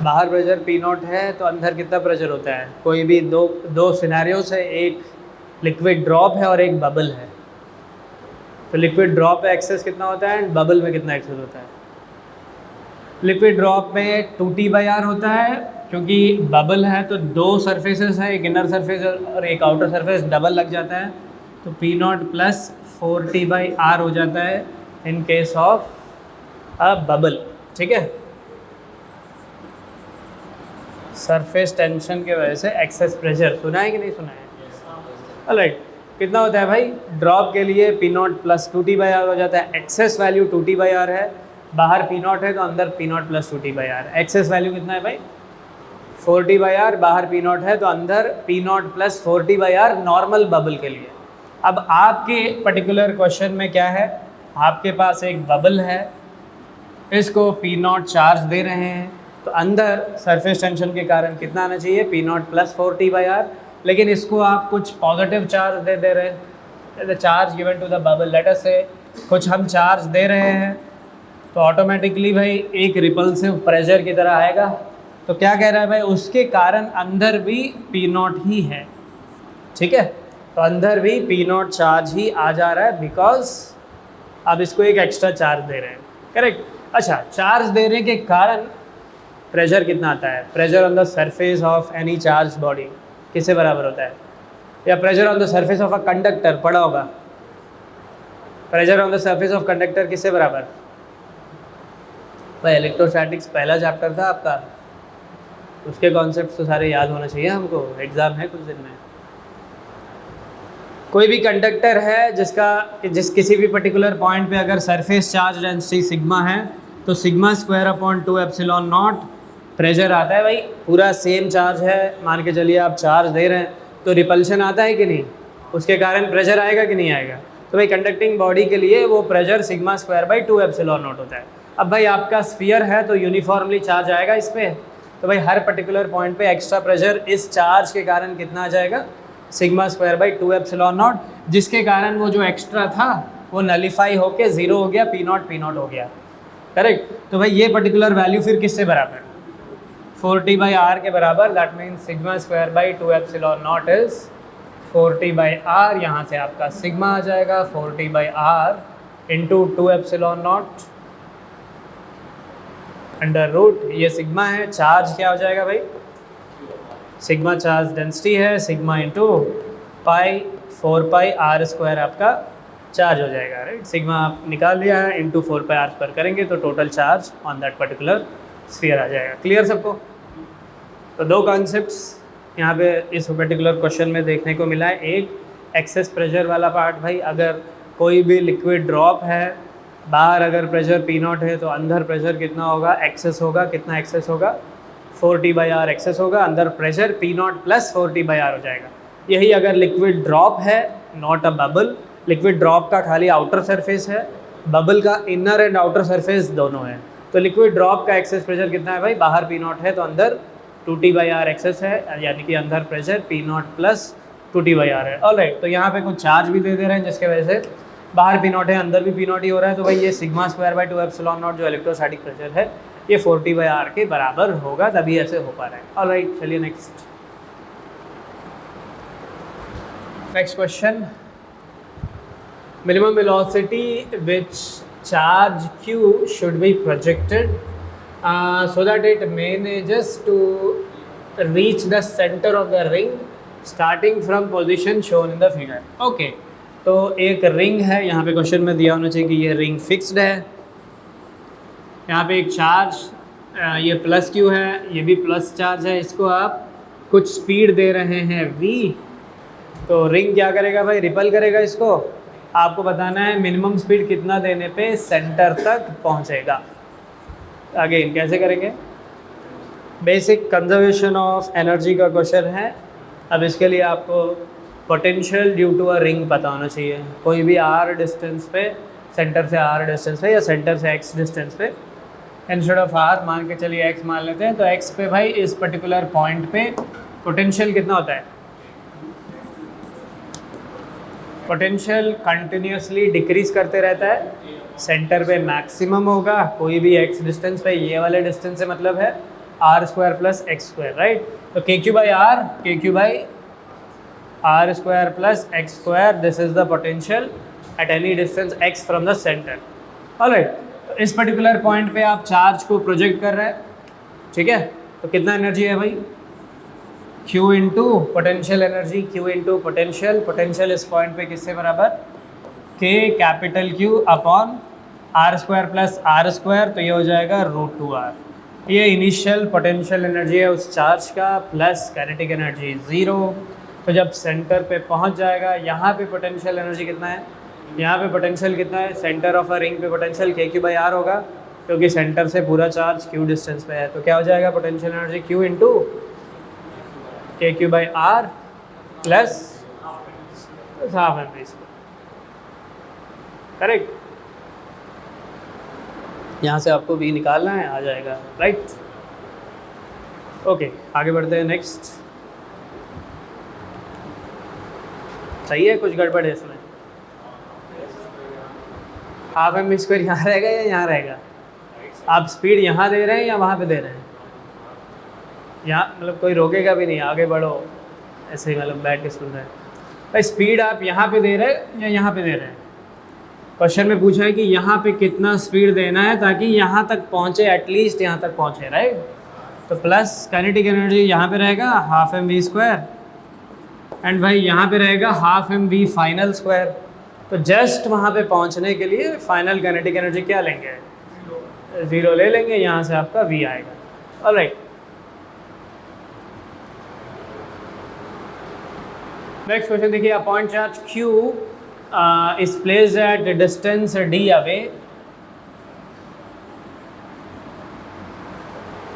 बाहर प्रेशर P0 है तो अंदर कितना प्रेशर होता है? कोई भी दो सिनेरियोस है, एक लिक्विड ड्रॉप है और एक बबल है। तो लिक्विड ड्रॉप पे एक्सेस कितना होता है एंड बबल में कितना एक्सेस होता है? लिक्विड ड्रॉप में 2T/R होता है, क्योंकि बबल है तो दो सरफेसेस है, एक इनर सरफेस और एक आउटर सरफेस, डबल लग जाता है, तो P0 प्लस 4T/R हो जाता है in case of a bubble, ठीक है। सरफेस टेंशन के वजह से एक्सेस प्रेशर, सुना है कि नहीं सुना है? ऑलराइट, कितना होता है भाई, ड्रॉप के लिए P0 प्लस 2T/R हो जाता है। एक्सेस वैल्यू 2T/R है, बाहर P0 है तो अंदर P0 plus 2T/R। Access value कितना है भाई, 4T/R, बाहर P0 है तो अंदर P0 plus 4T/R normal bubble के लिए। अब आपके पर्टिकुलर क्वेश्चन में क्या है, आपके पास एक बबल है, इसको P0 चार्ज दे रहे हैं, तो अंदर सरफेस टेंशन के कारण कितना आना चाहिए, P0 प्लस 4T/R, लेकिन इसको आप कुछ पॉजिटिव चार्ज दे रहे हैं, the charge given to the bubble, let us से कुछ हम चार्ज दे रहे हैं, तो ऑटोमेटिकली भाई एक रिपल्सिव प्रेशर की तरह आएगा। तो क्या कह रहा है भाई, उसके कारण अंदर भी P0 ही है, ठीक है। तो अंदर भी P0 चार्ज ही आ जा रहा है, बिकॉज अब इसको एक एक्स्ट्रा चार्ज दे रहे हैं, करेक्ट। अच्छा, चार्ज देने के कारण प्रेशर कितना आता है, pressure on the surface of any charge body किससे बराबर होता है, या pressure on the surface of a conductor पढ़ा होगा, pressure on the surface of conductor किससे बराबर भाई, इलेक्ट्रोस्टैटिक्स पहला चैप्टर था आपका, उसके कॉन्सेप्ट तो सारे याद होना चाहिए हमको, एग्जाम है कुछ दिन में। कोई भी कंडक्टर है जिस किसी भी पर्टिकुलर पॉइंट पे अगर सरफेस चार्ज डेंसिटी सिग्मा है, तो sigma square upon 2 epsilon not pressure आता है भाई, पूरा सेम चार्ज है, मान के चलिए आप चार्ज दे रहे हैं, तो रिपल्शन आता है कि नहीं, उसके कारण प्रेशर आएगा कि नहीं आएगा। तो भाई कंडक्टिंग बॉडी के लिए वो pressure sigma square by 2 epsilon not होता है। अब भाई आपका स्फीयर है तो यूनिफॉर्मली चार्ज आएगा इस पर, तो भाई हर पर्टिकुलर पॉइंट पे एक्स्ट्रा प्रेशर इस चार्ज के कारण कितना आ जाएगा, sigma square by 2 epsilon not, जिसके कारण वो जो एक्स्ट्रा था वो नलीफाई होके ज़ीरो हो गया, P0 हो गया, करेक्ट। तो भाई ये पर्टिकुलर वैल्यू फिर किससे बराबर, 4T/R के बराबर, that means sigma square by 2 epsilon naught is 4T/R, यहाँ से आपका सिग्मा आ जाएगा 4T/R into 2 epsilon naught under root, ये सिग्मा है, चार्ज क्या हो जाएगा भाई, सिग्मा चार्ज डेंसिटी है, सिग्मा इंटू पाई 4πr² आपका चार्ज हो जाएगा, राइट। सिग्मा आप निकाल लिया है, इंटू 4πr² करेंगे तो total charge on that particular sphere आ जाएगा। क्लियर सबको? तो दो कॉन्सेप्ट्स यहाँ पे इस पर्टिकुलर क्वेश्चन में देखने को मिला है। एक एक्सेस प्रेशर वाला पार्ट, भाई अगर कोई भी लिक्विड ड्रॉप है, बाहर अगर प्रेशर P0 है तो अंदर प्रेशर कितना होगा, एक्सेस होगा, कितना एक्सेस होगा, 4T/R एक्सेस होगा, अंदर प्रेशर P0 प्लस 4T/R हो जाएगा। यही अगर लिक्विड ड्रॉप है, not a bubble, liquid drop का खाली आउटर सरफेस है, बबल का इनर एंड आउटर सरफेस दोनों है, तो लिक्विड ड्रॉप का एक्सेस प्रेशर कितना है भाई, बाहर P0 है तो अंदर 2T/r एक्सेस है, यानी कि अंदर प्रेशर P0 प्लस 2T/r है। ऑलराइट, तो यहाँ पे कुछ चार्ज भी दे दे रहे हैं जिसके वजह से बाहर P0 है, अंदर भी P0 ही हो रहा है, तो भाई ये σ²/2ε0 जो इलेक्ट्रोस्टैटिक प्रेशर है ये 4T/r के बराबर होगा, तभी ऐसे हो पा रहा है। ऑलराइट, चलिए next question. Minimum velocity which charge Q should be projected so that it manages to reach the center of the ring starting from position shown in the figure। Okay, तो एक रिंग है, यहाँ पे question में दिया होना चाहिए कि ये रिंग फिक्स्ड है, यहाँ पे एक चार्ज ये प्लस Q है, ये भी प्लस चार्ज है, इसको आप कुछ स्पीड दे रहे हैं v, तो रिंग क्या करेगा भाई, रिपल करेगा इसको। आपको बताना है मिनिमम स्पीड कितना देने पे सेंटर तक पहुंचेगा। अगेन कैसे करेंगे, बेसिक कंजर्वेशन ऑफ एनर्जी का क्वेश्चन है। अब इसके लिए आपको potential due to a ring पता होना चाहिए। कोई भी r डिस्टेंस पे, सेंटर से r डिस्टेंस पे या सेंटर से x डिस्टेंस पे, इंस्टेड ऑफ r मान के चलिए x मान लेते हैं, तो x पे भाई इस पर्टिकुलर पॉइंट पे पोटेंशियल कितना होता है, पोटेंशियल कंटिन्यूसली डिक्रीज करते रहता है, सेंटर पे मैक्सिमम होगा कोई भी x डिस्टेंस पे, ये वाले डिस्टेंस से मतलब है r² प्लस x², राइट। तो KQ/r, KQ/r² plus x², this is the potential at any distance x from the centre. Alright, तो इस पर्टिकुलर पॉइंट पे आप चार्ज को प्रोजेक्ट कर रहे हैं, ठीक है, तो कितना एनर्जी है भाई, Q into potential energy, Q into potential, potential इस पॉइंट पे किससे बराबर, K capital Q upon r² plus r², तो ये हो जाएगा √2r। ये इनिशियल पोटेंशियल एनर्जी है उस चार्ज का, प्लस काइनेटिक एनर्जी 0। तो जब सेंटर पे पहुंच जाएगा, यहाँ पे पोटेंशियल एनर्जी कितना है, यहाँ पे पोटेंशियल कितना है, सेंटर ऑफ अ रिंग पे पोटेंशियल KQ/r होगा, क्योंकि सेंटर से पूरा चार्ज Q डिस्टेंस पे है, तो क्या हो जाएगा potential energy Q into KQ/r plus half mv², correct. यहाँ से आपको v निकालना है, आ जाएगा, राइट। ओके, आगे बढ़ते हैं नेक्स्ट। सही है, कुछ गड़बड़ है इसमें, हाफ mv² यहाँ रहेगा या यहाँ रहेगा, आप स्पीड यहाँ दे रहे हैं या वहाँ पे दे रहे हैं, यहाँ मतलब कोई रोकेगा भी नहीं, आगे बढ़ो, ऐसे ही मतलब बैठ के सुन रहे हैं भाई। स्पीड आप यहाँ पे दे रहे हैं या यहाँ पे दे रहे हैं, क्वेश्चन में पूछा है कि यहाँ पे कितना स्पीड देना है ताकि यहाँ तक पहुँचे, एटलीस्ट यहाँ तक पहुँचे, राइट। तो प्लस काइनेटिक एनर्जी यहाँ पे रहेगा हाफ mv², एंड भाई यहाँ पे रहेगा हाफ mv फाइनल स्क्वायर। तो जस्ट वहाँ पे पहुँचने के लिए फाइनल काइनेटिक एनर्जी क्या लेंगे, 0 ले लेंगे, यहाँ से आपका v आएगा। ऑलराइट, नेक्स्ट क्वेश्चन देखिए, a point charge Q is placed at a distance d away।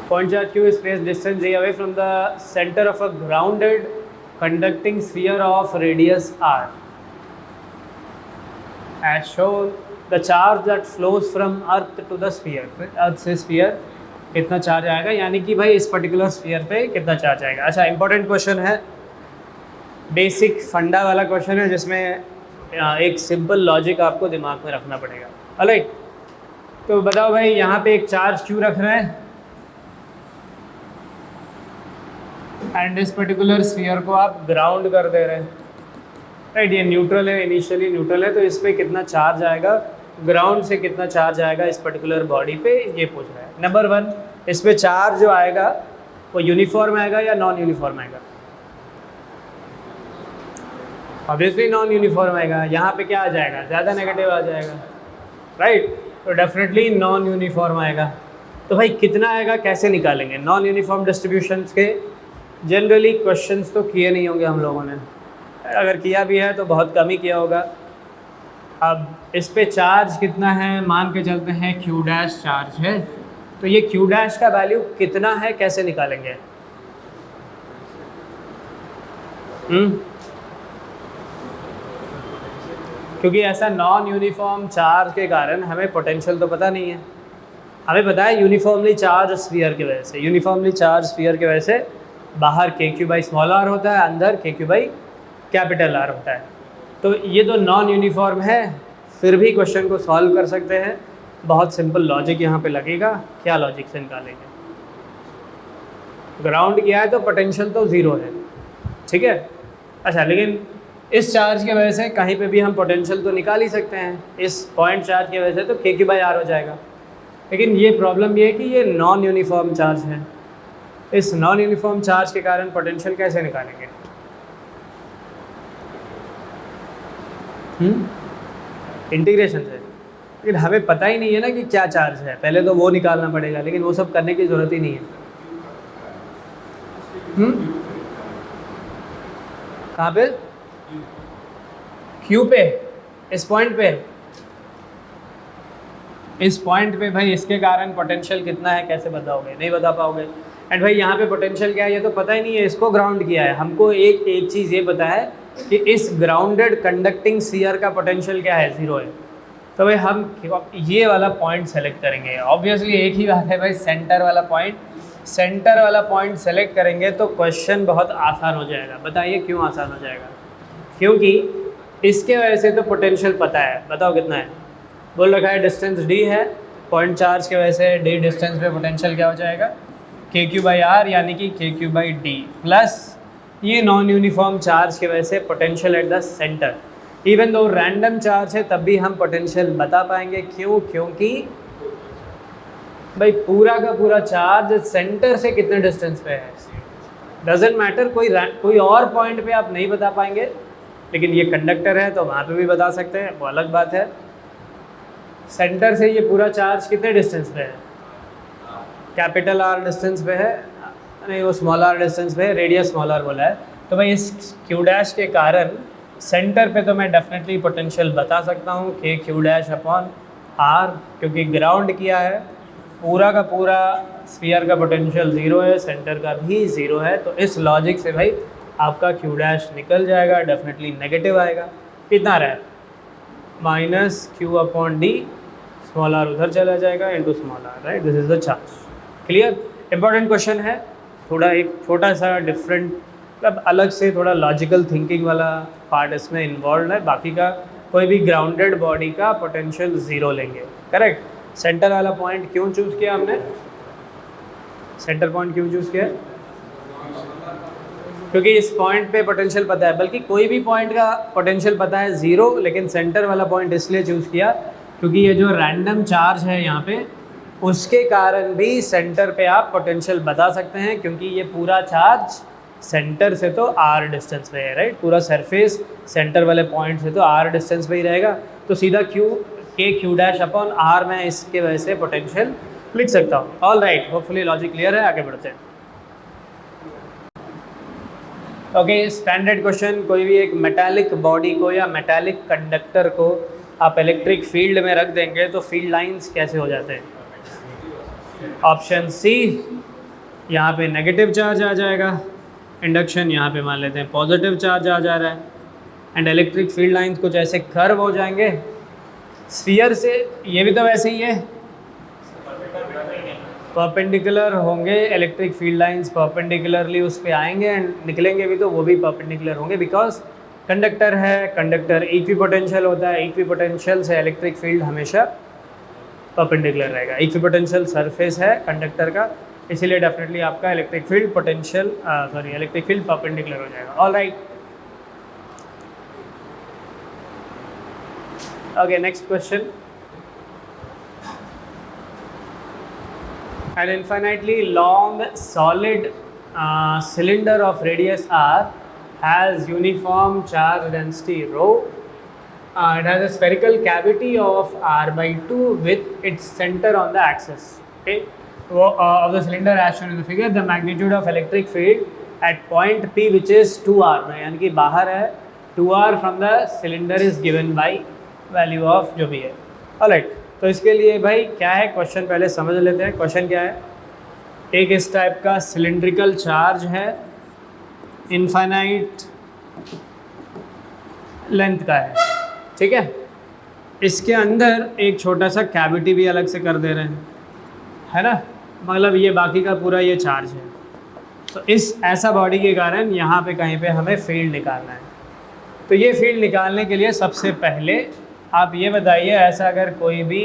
Point charge Q is placed distance d away from the center of a grounded conducting sphere of radius r। As shown, the charge that flows from earth to the sphere, अर्थ से sphere कितना charge आएगा, यानी कि भाई इस particular sphere पे कितना charge आएगा। अच्छा, इंपॉर्टेंट क्वेश्चन है, बेसिक फंडा वाला क्वेश्चन है, जिसमें एक सिंपल लॉजिक आपको दिमाग में रखना पड़ेगा। ऑलराइट, तो बताओ भाई, यहाँ पे एक चार्ज Q रख रहे हैं एंड इस पर्टिकुलर स्फीयर को आप ग्राउंड कर दे रहे हैं, राइट। ये न्यूट्रल है, इनिशियली न्यूट्रल है, तो इस पर कितना चार्ज आएगा, ग्राउंड से कितना चार्ज आएगा इस पर्टिकुलर बॉडी पे, ये पूछ रहा है। नंबर 1, इस पर चार्ज जो आएगा वो यूनिफॉर्म आएगा या नॉन यूनिफॉर्म आएगा, ऑब्वियसली नॉन यूनिफॉर्म आएगा। यहाँ पे क्या आ जाएगा, ज़्यादा नेगेटिव आ जाएगा, राइट। तो डेफिनेटली नॉन यूनिफॉर्म आएगा। तो भाई कितना आएगा, कैसे निकालेंगे। नॉन यूनिफॉर्म डिस्ट्रीब्यूशंस के जनरली क्वेश्चंस तो किए नहीं होंगे हम लोगों ने, अगर किया भी है तो बहुत कम ही किया होगा। अब इस पे चार्ज कितना है, मान के चलते हैं Q डैश चार्ज है, तो ये Q डैश का वैल्यू कितना है, कैसे निकालेंगे। क्योंकि ऐसा नॉन यूनिफॉर्म चार्ज के कारण हमें पोटेंशियल तो पता नहीं है, हमें पता है यूनिफॉर्मली चार्ज स्फीयर की वजह से, यूनिफॉर्मली चार्ज स्फीयर की वजह से बाहर KQ/r होता है, अंदर KQ/R होता है। तो ये तो नॉन यूनिफॉर्म है, फिर भी क्वेश्चन को सॉल्व कर सकते हैं। बहुत सिंपल लॉजिक यहाँ पे लगेगा। क्या लॉजिक से निकालेंगे? ग्राउंड किया है तो पोटेंशियल तो ज़ीरो है, ठीक है। अच्छा, लेकिन इस चार्ज की वजह से कहीं पे भी हम पोटेंशियल तो निकाल ही सकते हैं। इस पॉइंट चार्ज की वजह से तो KQ/R हो जाएगा। लेकिन ये प्रॉब्लम ये है कि ये नॉन यूनिफॉर्म चार्ज है। इस नॉन यूनिफॉर्म चार्ज के कारण पोटेंशियल कैसे निकालेंगे? इंटीग्रेशन से। लेकिन हमें पता ही नहीं है ना कि क्या चार्ज है, पहले तो वो निकालना पड़ेगा, लेकिन वो सब करने की ज़रूरत ही नहीं है। कहाँ पे? Q पे, इस पॉइंट पे, इस पॉइंट पे भाई इसके कारण पोटेंशियल कितना है कैसे बताओगे? नहीं बता पाओगे। एंड भाई यहाँ पे पोटेंशियल क्या है ये तो पता ही नहीं है। इसको ग्राउंड किया है, हमको एक चीज़ ये पता है कि इस ग्राउंडेड कंडक्टिंग स्फीयर का पोटेंशियल क्या है? ज़ीरो है। तो भाई हम ये वाला पॉइंट सेलेक्ट करेंगे। ऑब्वियसली एक ही बात है भाई, सेंटर वाला पॉइंट, सेंटर वाला पॉइंट सेलेक्ट करेंगे तो क्वेश्चन बहुत आसान हो जाएगा। बताइए क्यों आसान हो जाएगा? क्योंकि इसके वजह से तो पोटेंशियल पता है। बताओ कितना है? बोल रखा है डिस्टेंस d है, पॉइंट चार्ज की वजह से d डिस्टेंस पे पोटेंशियल क्या हो जाएगा? KQ/R यानी कि KQ/D प्लस ये नॉन यूनिफॉर्म चार्ज की वजह से potential at the centre. Even though random charge है तब भी हम पोटेंशियल बता पाएंगे। क्यों? क्योंकि भाई पूरा का पूरा चार्ज सेंटर से कितने डिस्टेंस पे है। डजेंट मैटर, कोई और पॉइंट पे आप नहीं बता पाएंगे, लेकिन ये कंडक्टर है तो वहाँ पे भी बता सकते हैं, वो अलग बात है। सेंटर से ये पूरा चार्ज कितने डिस्टेंस पे है? कैपिटल R डिस्टेंस पे है, नहीं वो स्मॉल r डिस्टेंस पे है, रेडियस स्मॉल r बोला है। तो भाई इस Q' के कारण सेंटर पे तो मैं डेफिनेटली पोटेंशियल बता सकता हूँ KQ'/R, क्योंकि ग्राउंड किया है। पूरा का पूरा स्फीयर का पोटेंशियल ज़ीरो है, सेंटर का भी ज़ीरो है। तो इस लॉजिक से भाई आपका Q' निकल जाएगा, डेफिनेटली नेगेटिव आएगा। कितना रहा है? -Q/D, स्मॉल r उधर चला जाएगा into small r, right. This is the charge. Clear? Important question है, थोड़ा एक छोटा सा डिफरेंट, मतलब अलग से थोड़ा लॉजिकल थिंकिंग वाला पार्ट इसमें इन्वॉल्व है। बाकी का कोई भी ग्राउंडेड बॉडी का पोटेंशियल ज़ीरो लेंगे, करेक्ट। सेंटर वाला पॉइंट क्यों चूज़ किया हमने? सेंटर पॉइंट क्यों चूज़ किया? क्योंकि इस पॉइंट पे पोटेंशियल पता है, बल्कि कोई भी पॉइंट का पोटेंशियल पता है ज़ीरो, लेकिन सेंटर वाला पॉइंट इसलिए चूज़ किया क्योंकि ये जो रैंडम चार्ज है यहाँ पे, उसके कारण भी सेंटर पे आप पोटेंशियल बता सकते हैं, क्योंकि ये पूरा चार्ज सेंटर से तो r डिस्टेंस पे है, राइट। पूरा सरफेस सेंटर वाले पॉइंट से तो r डिस्टेंस पे ही रहेगा, तो सीधा KQ'/R मैं इसके वजह से पोटेंशियल लिख सकता हूँ। All right, hopefully logic clear है। आगे बढ़ते हैं। Okay, standard question. कोई भी एक मेटालिक बॉडी को या मेटालिक कंडक्टर को आप इलेक्ट्रिक फील्ड में रख देंगे तो फील्ड लाइंस कैसे हो जाते हैं? ऑप्शन सी, यहाँ पे नेगेटिव चार्ज आ जाएगा, इंडक्शन यहाँ पे मान लेते हैं पॉजिटिव चार्ज आ जा रहा है, एंड इलेक्ट्रिक फील्ड लाइंस कुछ ऐसे कर्व हो जाएंगे स्फीयर से। ये भी तो वैसे ही है, परपेंडिकुलर होंगे इलेक्ट्रिक फील्ड लाइंस, परपेंडिकुलरली उस पर आएंगे एंड निकलेंगे भी तो वो भी परपेंडिकुलर होंगे, बिकॉज कंडक्टर है, कंडक्टर इक्विपोटेंशियल होता है, इक्विपोटेंशियल से इलेक्ट्रिक फील्ड हमेशा परपेंडिकुलर रहेगा। इक्विपोटेंशियल सरफेस है कंडक्टर का, इसीलिए डेफिनेटली आपका electric field electric field perpendicular हो जाएगा। All right, okay, next question. An infinitely long solid cylinder of radius r has uniform charge density rho. It has a spherical cavity of r/2 with its center on the axis, okay, of the cylinder as shown in the figure. The magnitude of electric field at point P, which is 2r, यानी कि बाहर है 2r from the cylinder, is given by value of जो भी है। Alright, तो इसके लिए भाई क्या है क्वेश्चन, पहले समझ लेते हैं। क्वेश्चन क्या है? एक इस टाइप का सिलिंड्रिकल चार्ज है, इनफाइनाइट लेंथ का है, ठीक है। इसके अंदर एक छोटा सा कैविटी भी अलग से कर दे रहे हैं, है ना, मतलब ये बाकी का पूरा ये चार्ज है। तो इस ऐसा बॉडी के कारण यहाँ पे कहीं पे हमें फील्ड निकालना है। तो ये फील्ड निकालने के लिए सबसे पहले आप ये बताइए, ऐसा अगर कोई भी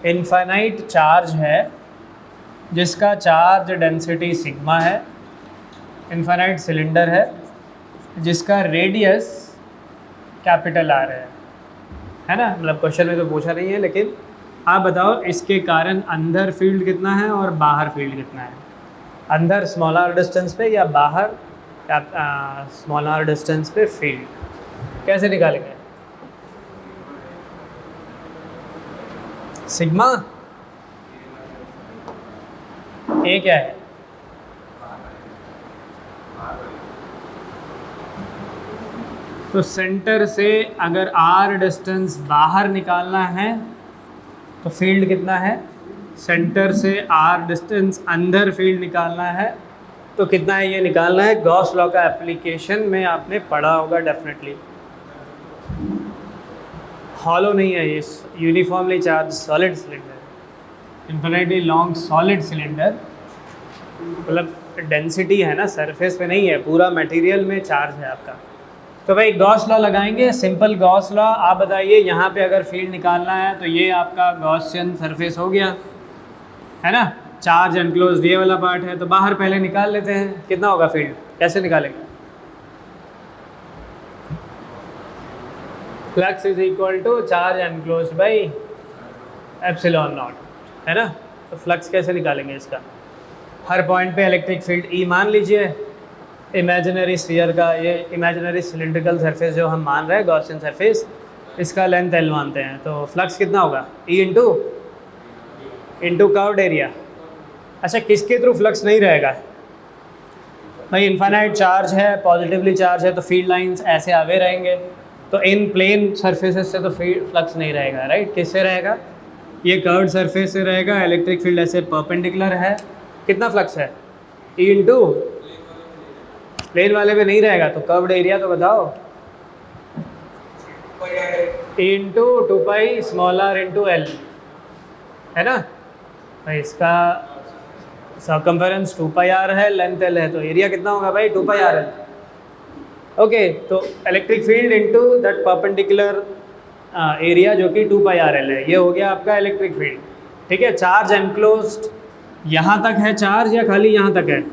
इनफाइनाइट चार्ज है जिसका चार्ज डेंसिटी सिग्मा है, इनफाइनाइट सिलेंडर है जिसका रेडियस कैपिटल आर है ना, मतलब क्वेश्चन में तो पूछा नहीं है, लेकिन आप बताओ इसके कारण अंदर फील्ड कितना है और बाहर फील्ड कितना है, अंदर स्मॉल आर डिस्टेंस पे या बाहर स्मॉल आर डिस्टेंस पे फील्ड कैसे निकालेंगे? सिग्मा ए क्या है? तो सेंटर से अगर आर डिस्टेंस बाहर निकालना है तो फील्ड कितना है? सेंटर से आर डिस्टेंस अंदर फील्ड निकालना है तो कितना है ये निकालना है। गॉस लॉ का एप्लीकेशन में आपने पढ़ा होगा डेफिनेटली। हॉलो नहीं है ये, uniformly charge solid cylinder, infinitely long solid cylinder, मतलब डेंसिटी है ना, सरफेस पे नहीं है, पूरा मटेरियल में चार्ज है आपका। तो भाई गॉस लॉ लगाएंगे, सिंपल गॉस लॉ। आप बताइए यहाँ पे अगर फील्ड निकालना है तो ये आपका गॉसियन सरफेस हो गया है ना, चार्ज एनक्लोज्ड ये वाला पार्ट है, तो बाहर पहले निकाल लेते हैं कितना होगा फील्ड, कैसे निकालेंगे? Flux is equal to charge enclosed by epsilon naught, है ना। तो फ्लक्स कैसे निकालेंगे इसका? हर पॉइंट पे इलेक्ट्रिक फील्ड ई मान लीजिए, इमेजिनरी स्फीयर का ये इमेजिनरी सिलिंड्रिकल सरफेस जो हम मान रहे हैं गॉसियन सरफेस, इसका लेंथ एल मानते हैं, तो फ्लक्स कितना होगा? E into curved area. अच्छा, किसके थ्रू फ्लक्स नहीं रहेगा भाई? इनफाइनाइट चार्ज है, पॉजिटिवली चार्ज है, तो फील्ड लाइंस ऐसे आगे रहेंगे, तो इन प्लेन सरफेसेस से तो फ्लक्स नहीं रहेगा, राइट। किससे रहेगा? ये कर्व्ड सरफेस से रहेगा, इलेक्ट्रिक फील्ड ऐसे परपेंडिकुलर है, कितना फ्लक्स है? ई इंटू प्लेन वाले पे नहीं रहेगा, तो कर्व्ड एरिया तो बताओ। Into 2 small R into L, है ना भाई। इसका सर्कम्फेरेंस 2πr है, लेंथ एल है, तो एरिया कितना होगा भाई? 2πr है। ओके, तो electric field into that perpendicular area जो कि 2πrl है, ये हो गया आपका इलेक्ट्रिक फील्ड। ठीक है, चार्ज एनक्लोज्ड यहाँ तक है चार्ज या खाली यहाँ तक है?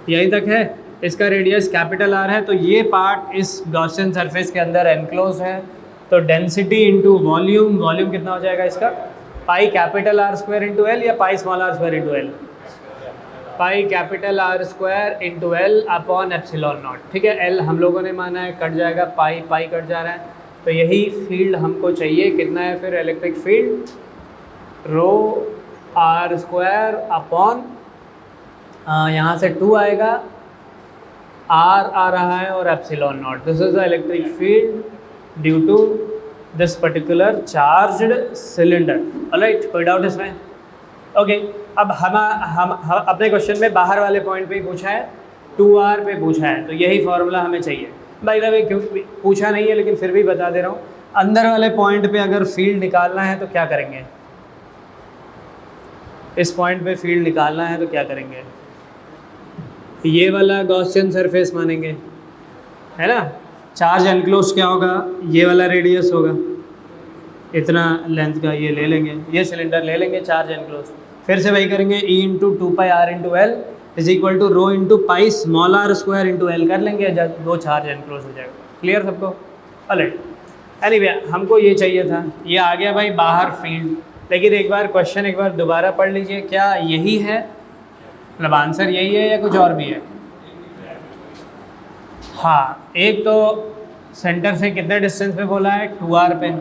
यहीं तक है। इसका रेडियस कैपिटल आर है, तो ये पार्ट इस गॉसियन सरफेस के अंदर एनक्लोज है, तो डेंसिटी इंटू वॉल्यूम, वॉल्यूम कितना हो जाएगा इसका? Pi capital R square into L या pi small R square into L? Pi capital R square into L upon epsilon naught. ठीक है, एल हम लोगों ने माना है, कट जाएगा, पाई पाई कट जा रहा है, तो यही फील्ड हमको चाहिए। कितना है फिर electric field? Rho R square upon यहाँ से 2 आएगा, आर आ रहा है और epsilon naught. This is the electric field due to this particular charged cylinder. Alright, कोई डाउट इसमें? ओके, अब हम अपने क्वेश्चन में बाहर वाले पॉइंट पे ही पूछा है, 2r पे पूछा है, तो यही फॉर्मूला हमें चाहिए। बाय द वे क्यों पूछा नहीं है लेकिन फिर भी बता दे रहा हूँ, अंदर वाले पॉइंट पे अगर फील्ड निकालना है तो क्या करेंगे? इस पॉइंट पे फील्ड निकालना है तो क्या करेंगे? ये वाला गॉसियन सरफेस मानेंगे, है ना। चार्ज एनक्लोज क्या होगा? ये वाला रेडियस होगा, इतना लेंथ का ये ले लेंगे, ये सिलेंडर ले लेंगे चार्ज एनक्लोज। फिर से वही करेंगे, E into 2πr into L is equal to rho into pi small R square into L कर लेंगे, जब दो चार्ज एनक्लोज हो जाएगा। क्लियर सबको? अलर्ट। एनीवे हमको ये चाहिए था, ये आ गया भाई बाहर फील्ड। लेकिन एक बार क्वेश्चन एक बार दोबारा पढ़ लीजिए, क्या यही है, मतलब आंसर यही है या कुछ और भी है? हाँ, एक तो सेंटर से कितने डिस्टेंस पे बोला है? 2r पे।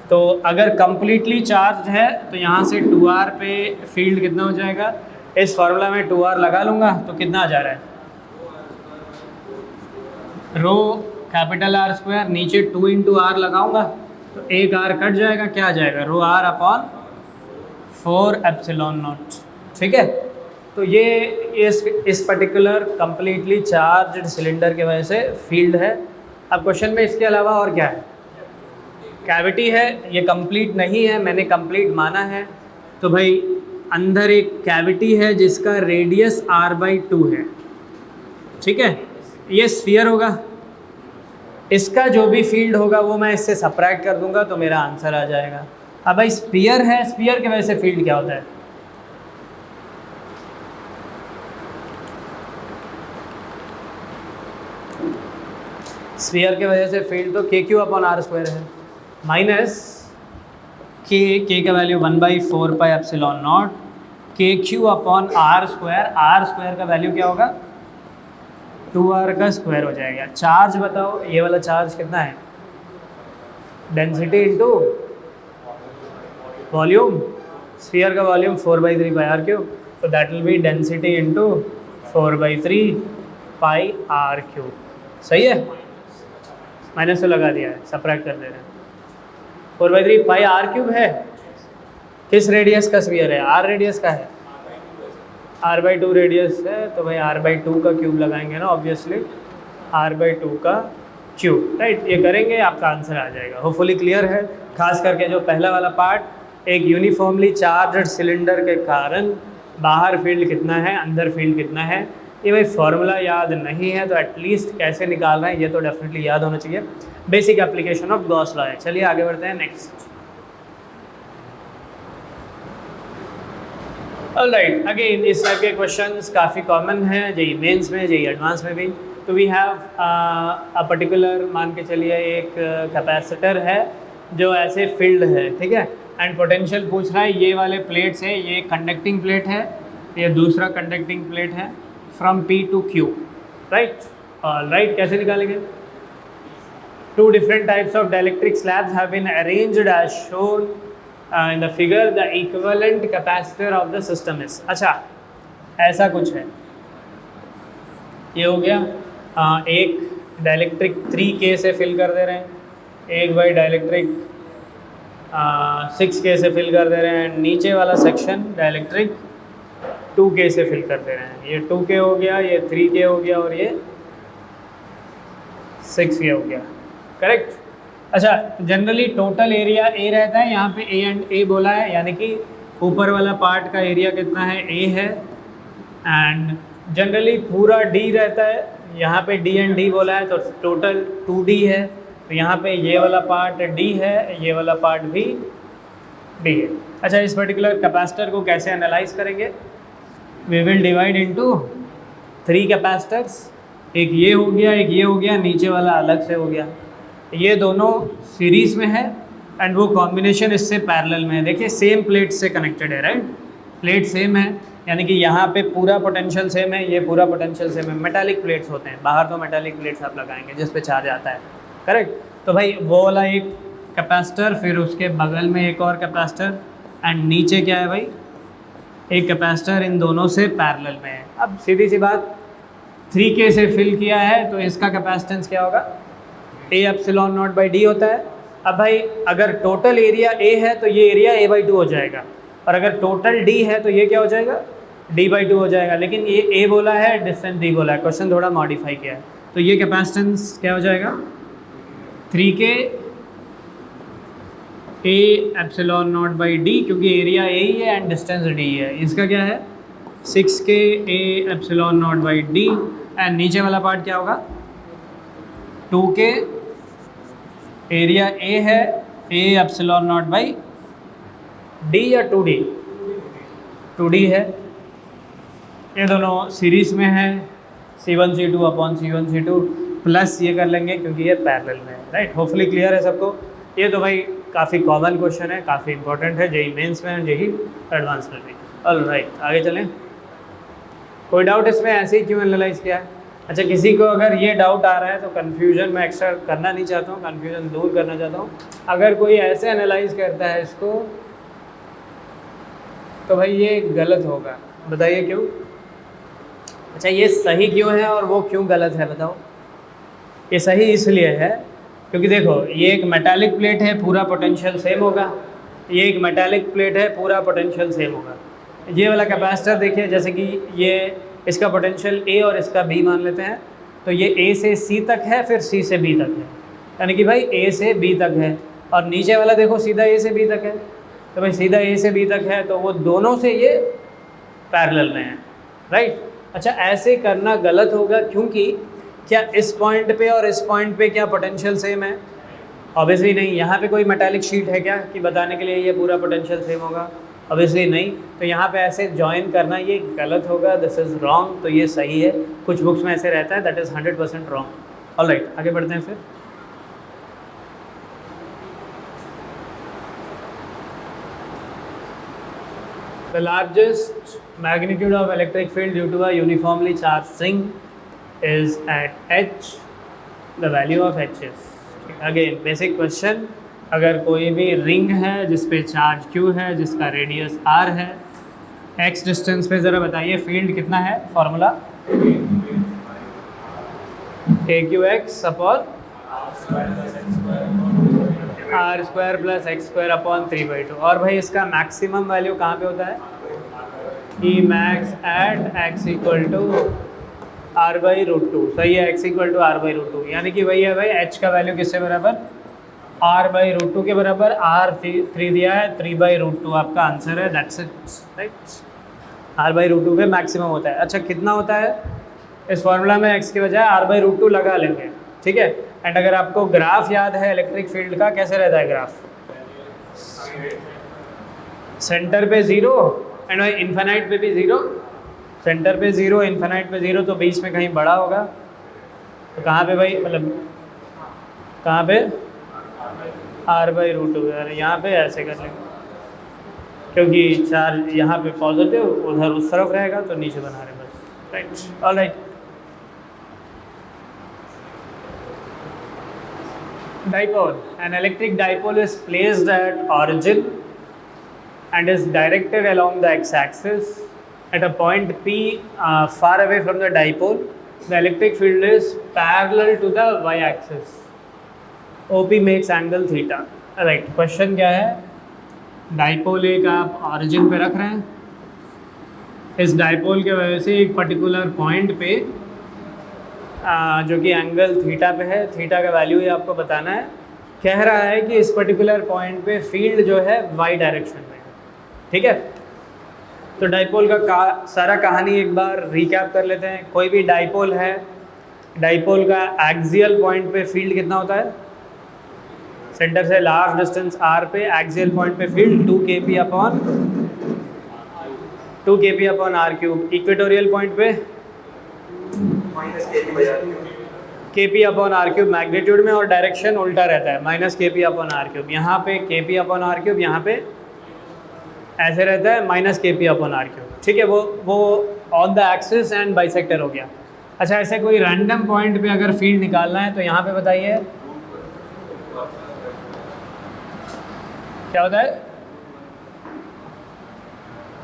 तो अगर कंप्लीटली चार्ज है तो यहाँ से 2r पे फील्ड कितना हो जाएगा? इस फॉर्मूला में 2r लगा लूँगा तो कितना आ जा रहा है? रो कैपिटल आर स्क्वायर, नीचे 2 इंटू आर लगाऊँगा तो एक r कट जाएगा, क्या आ जाएगा? रो r अपॉन 4 एप्सिलॉन नॉट। ठीक है, तो ये इस पर्टिकुलर कंप्लीटली चार्ज्ड सिलेंडर की वजह से फील्ड है। अब क्वेश्चन में इसके अलावा और क्या है? कैविटी है, ये कंप्लीट नहीं है, मैंने कंप्लीट माना है, तो भाई अंदर एक कैविटी है जिसका रेडियस r/2 है, ठीक है, ये स्फीयर होगा। इसका जो भी फील्ड होगा वो मैं इससे सब्ट्रैक्ट कर दूंगा तो मेरा आंसर आ जाएगा। अब भाई स्फीयर है, स्फीयर की वजह से फील्ड क्या होता है? स्फीयर की वजह से फील्ड तो KQ/r² है माइनस के का वैल्यू 1/4πε0 KQ/r²। r² का वैल्यू क्या होगा? 2r का स्क्वायर हो जाएगा। चार्ज बताओ, ये वाला चार्ज कितना है? Density into volume. स्फीयर का वॉल्यूम 4/3πr3, तो that will be density into 4/3πr3। सही है, माइनस तो लगा दिया है, सब्ट्रैक्ट कर दे रहे हैं। 4/3πr3 है, किस रेडियस का स्फीयर है? r रेडियस का है, r/2 रेडियस है, तो भाई r/2 का क्यूब लगाएंगे ना, ऑब्वियसली r/2 का क्यूब, राइट। ये करेंगे आपका आंसर आ जाएगा। होपफुली क्लियर है। खास करके जो पहला वाला पार्ट, एक यूनिफॉर्मली चार्ज्ड सिलेंडर के कारण बाहर फील्ड कितना है, अंदर फील्ड कितना है, ये भाई फॉर्मूला याद नहीं है तो एटलीस्ट कैसे निकाल रहे हैं ये तो डेफिनेटली याद होना चाहिए। Basic application of Gauss law है। चलिए आगे बढ़ते हैं नेक्स्ट। ऑलराइट, अगेन इस टाइप के क्वेश्चंस काफ़ी कॉमन हैं जेई मेंस में, जेई एडवांस में भी। तो वी हैव अ पर्टिकुलर, मान के चलिए एक कैपेसिटर है जो ऐसे फिल्ड है, ठीक है, एंड पोटेंशियल पूछ रहा है। ये वाले प्लेट्स है, ये कंडक्टिंग प्लेट है, ये दूसरा कंडक्टिंग प्लेट है, from P to Q, right. Alright, कैसे निकालेंगे? Two different types of dielectric slabs have been arranged as shown in the figure, the equivalent capacitor of the system is। अच्छा, ऐसा कुछ है, ये हो गया। एक डाइलेक्ट्रिक 3K से फिल कर दे रहे हैं, एक भाई डाइलेक्ट्रिक 6K से फिल कर दे रहे हैं, नीचे वाला सेक्शन डाइलेक्ट्रिक 2K से फिल कर दे रहे हैं। ये 2K हो गया, ये 3K हो गया और ये 6K हो गया, करेक्ट। अच्छा, जनरली टोटल एरिया A रहता है, यहाँ पे A एंड A बोला है, यानी कि ऊपर वाला पार्ट का एरिया कितना है? A है। एंड जनरली पूरा D रहता है, यहाँ पे D एंड D बोला है, तो टोटल 2D है। तो यहाँ पे ये वाला पार्ट D है, ये वाला पार्ट भी D है। अच्छा, इस पर्टिकुलर कैपेसिटर को कैसे एनालाइज करेंगे? We will divide into 3 capacitors. एक ये हो गया, एक ये हो गया, नीचे वाला अलग से हो गया। ये दोनों सीरीज़ में है एंड वो कॉम्बिनेशन इससे पैरेलल में है। देखिए सेम प्लेट से कनेक्टेड है, राइट, प्लेट सेम है, यानी कि यहाँ पे पूरा पोटेंशियल सेम है, ये पूरा पोटेंशियल सेम है। मेटालिक प्लेट्स होते हैं, बाहर तो मेटालिक प्लेट्स आप लगाएंगे जिस पे चार्ज आता है, करेक्ट। तो भाई वो वाला एक कैपेसिटर, फिर उसके बगल में एक और कैपेसिटर, एंड नीचे क्या है भाई? एक कैपेसिटर इन दोनों से पैरेलल में है। अब सीधी सी बात, 3K से फिल किया है तो इसका कैपेसिटेंस क्या होगा? A/0/D होता है। अब भाई अगर टोटल एरिया A है तो ये एरिया A/2 हो जाएगा, और अगर टोटल D है तो ये क्या हो जाएगा? D/2 हो जाएगा। लेकिन ये A बोला है, डिस्टेंस D बोला है, क्वेश्चन थोड़ा मॉडिफाई किया है। तो ये कैपेसिटेंस क्या हो जाएगा? 3K A/0/D, क्योंकि एरिया A ही है एंड डिस्टेंस D है। इसका क्या है? 6K A/0/D, एंड नीचे वाला पार्ट क्या होगा? 2K, एरिया A है, A/0/D या 2D? 2D है। ये दोनों सीरीज़ में है, C1C2/C1C2 प्लस ये कर लेंगे क्योंकि ये पैरेलल में है, राइट। होपफुली क्लियर है सबको। ये तो भाई काफ़ी कॉमन क्वेश्चन है, काफ़ी इंपॉर्टेंट है जेई मेंस में, जेई एडवांस में भी। ऑलराइट, आगे चलें। कोई डाउट इसमें? ऐसे ही क्यों एनालाइज किया है? अच्छा, किसी को अगर ये डाउट आ रहा है तो कन्फ्यूजन मैं एक्स्ट्रा करना नहीं चाहता हूँ, कन्फ्यूजन दूर करना चाहता हूँ। अगर कोई ऐसे एनालाइज करता है इसको तो भाई ये गलत होगा, बताइए क्यों? अच्छा, ये सही क्यों है और वो क्यों गलत है बताओ? ये सही इसलिए है क्योंकि देखो, ये एक मेटालिक प्लेट है, पूरा पोटेंशियल सेम होगा। ये एक मेटालिक प्लेट है, पूरा पोटेंशियल सेम होगा। ये वाला कैपेसिटर देखिए, जैसे कि ये इसका पोटेंशियल A और इसका B मान लेते हैं, तो ये A से C तक है, फिर C से B तक है, यानी कि भाई A से B तक है। और नीचे वाला देखो सीधा A से B तक है, तो भाई सीधा ए से बी तक है तो वो दोनों से ये पैरेलल में है, राइट। अच्छा ऐसे करना गलत होगा क्योंकि क्या इस पॉइंट पे और इस पॉइंट पे क्या पोटेंशियल सेम है? ऑब्वियसली नहीं। यहाँ पे कोई मेटालिक शीट है क्या कि बताने के लिए ये पूरा पोटेंशियल सेम होगा? ऑब्वियसली नहीं। तो यहाँ पे ऐसे जॉइन करना ये गलत होगा, दिस इज़ रॉन्ग। तो ये सही है, कुछ बुक्स में ऐसे रहता है, दैट इज़ 100% रॉन्ग। ऑलराइट, आगे बढ़ते हैं फिर। The largest magnitude of electric field due to a uniformly charged ring is at H. The value of H is, again basic question, अगर कोई भी रिंग है जिस पे चार्ज Q है, जिसका रेडियस R है, X डिस्टेंस पे ज़रा बताइए फील्ड कितना है? Formula AQX upon R square plus x square upon 3/2। और भाई इसका मैक्सिमम वैल्यू कहाँ पे होता है? E max at x equal to R/√2। सही है, x इक्वल टू R/√2, यानी कि वही है भाई h का वैल्यू किससे बराबर? R/√2 के बराबर। R3 दिया है, 3/√2 आपका आंसर है, दैट्स इट, राइट। R/√2 पे मैक्सिमम होता है। अच्छा कितना होता है? इस फॉर्मूला में x के बजाय R/√2 लगा लेंगे, ठीक है। एंड अगर आपको ग्राफ याद है इलेक्ट्रिक फील्ड का, कैसे रहता है ग्राफ? सेंटर पे 0 एंड इन्फिनाइट पे भी 0। सेंटर पे 0, इन्फिनाइट पे 0, तो बीच में कहीं बड़ा होगा। तो कहाँ पे भाई, मतलब कहाँ पे? R/√2। यार यहाँ पे ऐसे कर लेंगे क्योंकि चार्ज यहाँ पे पॉजिटिव, उधर उस तरफ रहेगा, तो नीचे बना रहे बस, right. Alright, dipole. An electric dipole is placed at origin and is directed along the x-axis at a point P far away from the dipole. The electric field is parallel to the y-axis. OP makes angle theta. Right. Question क्या है? Dipole एक आप origin पे रख रहे हैं, इस dipole के वजह से एक पर्टिकुलर पॉइंट पे जो कि एंगल थीटा पे है, थीटा का वैल्यू ही आपको बताना है। कह रहा है कि इस पर्टिकुलर पॉइंट पे फील्ड जो है वाई डायरेक्शन में है, ठीक है। तो डाइपोल का सारा कहानी एक बार रिकैप कर लेते हैं। कोई भी डाइपोल है, डाइपोल का एक्सियल पॉइंट पे फील्ड कितना होता है? सेंटर से लार्ज डिस्टेंस r पे एक्सियल पॉइंट पे field 2kp upon r³। Equatorial point पे kp अपॉन r³ मैग्नीट्यूड में, और डायरेक्शन उल्टा रहता है, -kp अपॉन r³। यहाँ पे kp अपॉन r³, यहाँ पे ऐसे रहता है -kp अपॉन r³, ठीक है। वो on the axis and bisector हो गया। अच्छा ऐसे कोई रैंडम पॉइंट पे अगर फील्ड निकालना है तो यहाँ पे बताइए क्या होता है?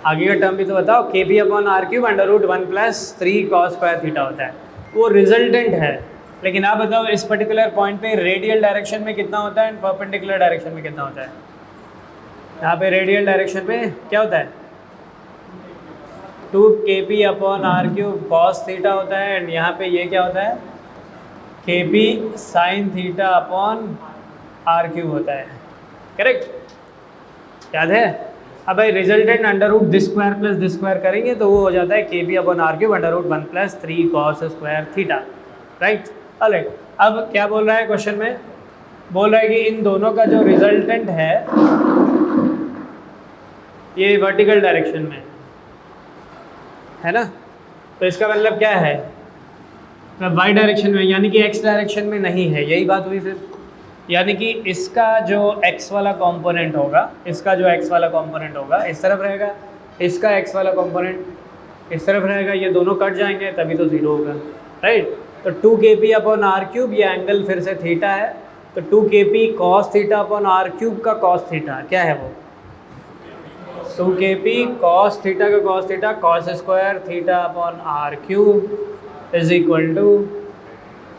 आगे का टर्म भी तो बताओ। kp upon r³ √1 + 3 cos square theta होता है, वो रिजल्टेंट है। लेकिन आप बताओ इस पर्टिकुलर पॉइंट पे रेडियल डायरेक्शन में कितना होता है एंड परपेंडिकुलर डायरेक्शन में कितना होता है? यहाँ पे रेडियल डायरेक्शन पे क्या होता है? 2kp upon r³ cos theta होता है, एंड यहाँ पे ये क्या होता है? kp sin theta upon r³ होता है, करेक्ट, याद है? अब भाई रिजल्टेंट √2² + d² करेंगे तो वो हो जाता है kp upon r³ √1 + 3 cos square theta, right. Alright, अब क्या बोल रहा है क्वेश्चन में? बोल रहा है कि इन दोनों का जो रिजल्टेंट है ये वर्टिकल डायरेक्शन में है ना, तो इसका मतलब क्या है? मतलब वाई डायरेक्शन में, यानी कि एक्स डायरेक्शन में नहीं है, यही बात हुई फिर। यानी कि इसका जो x वाला कंपोनेंट होगा, इसका जो x वाला कंपोनेंट होगा इस तरफ रहेगा, इसका x वाला कंपोनेंट इस तरफ रहेगा, ये दोनों कट जाएंगे तभी तो 0 होगा, राइट। तो 2kp अपॉन r³, ये एंगल फिर से थीटा है, तो 2kp cos theta upon r³ का cos थीटा क्या है? वो 2kp cos थीटा का cos theta cos square theta upon r³ is equal to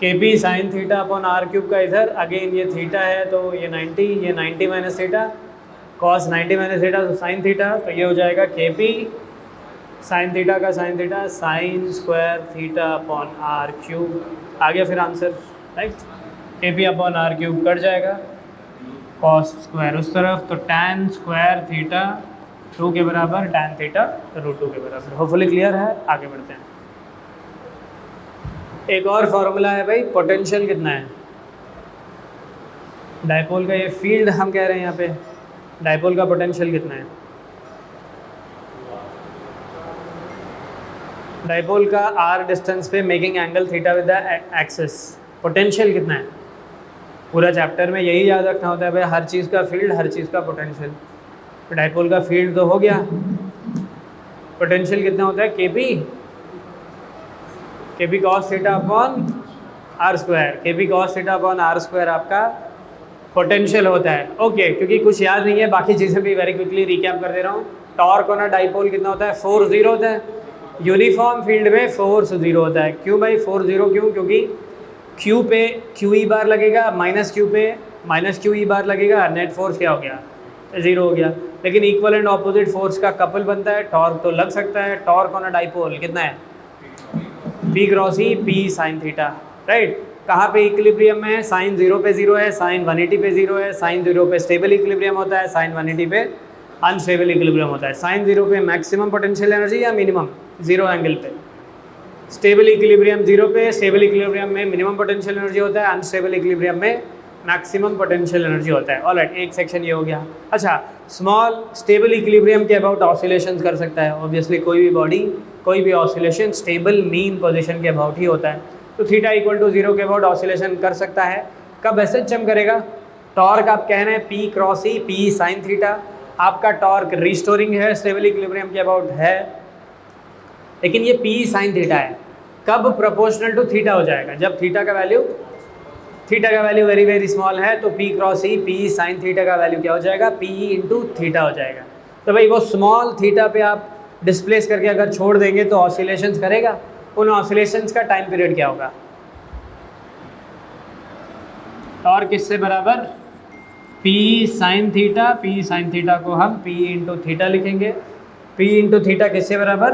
kp sin theta upon r³ का इधर अगेन ये थीटा है तो ये 90, ये 90 minus theta cos 90 minus theta तो sin थीटा, तो ये हो जाएगा kp sin थीटा का sin theta sin square theta upon r³। आ गया फिर answer, right. kp upon r³ cut जाएगा, कॉस स्क्वायर उस तरफ, तो tan स्क्वायर थीटा 2 के बराबर, tan थीटा √2 के बराबर। होपफुली क्लियर है, आगे बढ़ते हैं। एक और फॉर्मूला है भाई, पोटेंशियल कितना है डायपोल का, ये फील्ड हम कह रहे हैं यहाँ पे, डायपोल का पोटेंशियल कितना है। डायपोल का r डिस्टेंस पे making angle theta with the axis, potential कितना है। पूरा चैप्टर में यही याद रखना होता है भाई, हर चीज़ का फील्ड, हर चीज़ का पोटेंशियल। तो डायपोल का फील्ड तो हो गया, पोटेंशियल कितना होता है, KP cos theta upon R square, KP cos theta upon R square आपका पोटेंशियल होता है। ओके, क्योंकि कुछ याद नहीं है बाकी चीज़ें भी वेरी क्विकली रिकैप कर दे रहा हूँ। टॉर्क ऑन अ डाइपोल कितना होता है, फोर्स 0 होता है। यूनिफॉर्म फील्ड में फोर्स 0 होता है। क्यों भाई फोर्स 0 क्यों, क्योंकि क्यू पे क्यू ई बार लगेगा, माइनस क्यू पे माइनस क्यू ई बार लगेगा, नेट फोर्स क्या हो गया, 0 हो गया। लेकिन इक्वल एंड ऑपोजिट फोर्स का कपल बनता है, टॉर्क तो लग सकता है। टॉर्क ऑन अ डाइपोल कितना है, P cross E P sine theta, right. कहाँ पे इक्विलिब्रियम में है, साइन 0 पे 0 है, साइन 180 पे 0 है, साइन 0 पे स्टेबल इक्विलिब्रियम होता है, साइन 180 पे अनस्टेबल इक्विलिब्रियम होता है। साइन 0 पे मैक्सिमम पोटेंशियल एनर्जी या मिनिमम, 0 एंगल पे। स्टेबल इक्विलिब्रियम 0 पे, स्टेबल इक्विलिब्रियम में मिनिमम पोटेंशियल एनर्जी होता है, अनस्टेबल इक्विलिब्रियम में मैक्सिमम पोटेंशियल एनर्जी होता है। ऑलराइट, एक सेक्शन ये हो गया। अच्छा, स्मॉल स्टेबल इक्विलिब्रियम के अबाउट ऑसिलेशंस कर सकता है। ऑब्वियसली कोई भी बॉडी, कोई भी ऑसिलेशन स्टेबल मीन पोजीशन के अबाउट ही होता है। तो थीटा इक्वल टू 0 के अबाउट ऑसिलेशन कर सकता है। कब एसएचएम करेगा, टॉर्क आप कह रहे हैं P cross E P sine theta, आपका टॉर्क रिस्टोरिंग है, स्टेबल इक्विलिब्रियम के अबाउट है, लेकिन ये पी साइन थीटा है। कब प्रोपोर्शनल टू थीटा हो जाएगा, जब थीटा का वैल्यू वेरी वेरी स्मॉल है, तो P cross E P sine theta का वैल्यू क्या हो जाएगा, पी इंटू थीटा हो जाएगा। तो भाई वो स्मॉल थीटा पे आप डिस्प्लेस करके अगर छोड़ देंगे तो ऑसिलेशंस करेगा, उन ऑसिलेशंस का टाइम पीरियड क्या होगा, टॉर्क किससे बराबर, P sine theta, P sine theta को हम पी इंटू थीटा लिखेंगे। पी इंटू थीटा किससे बराबर,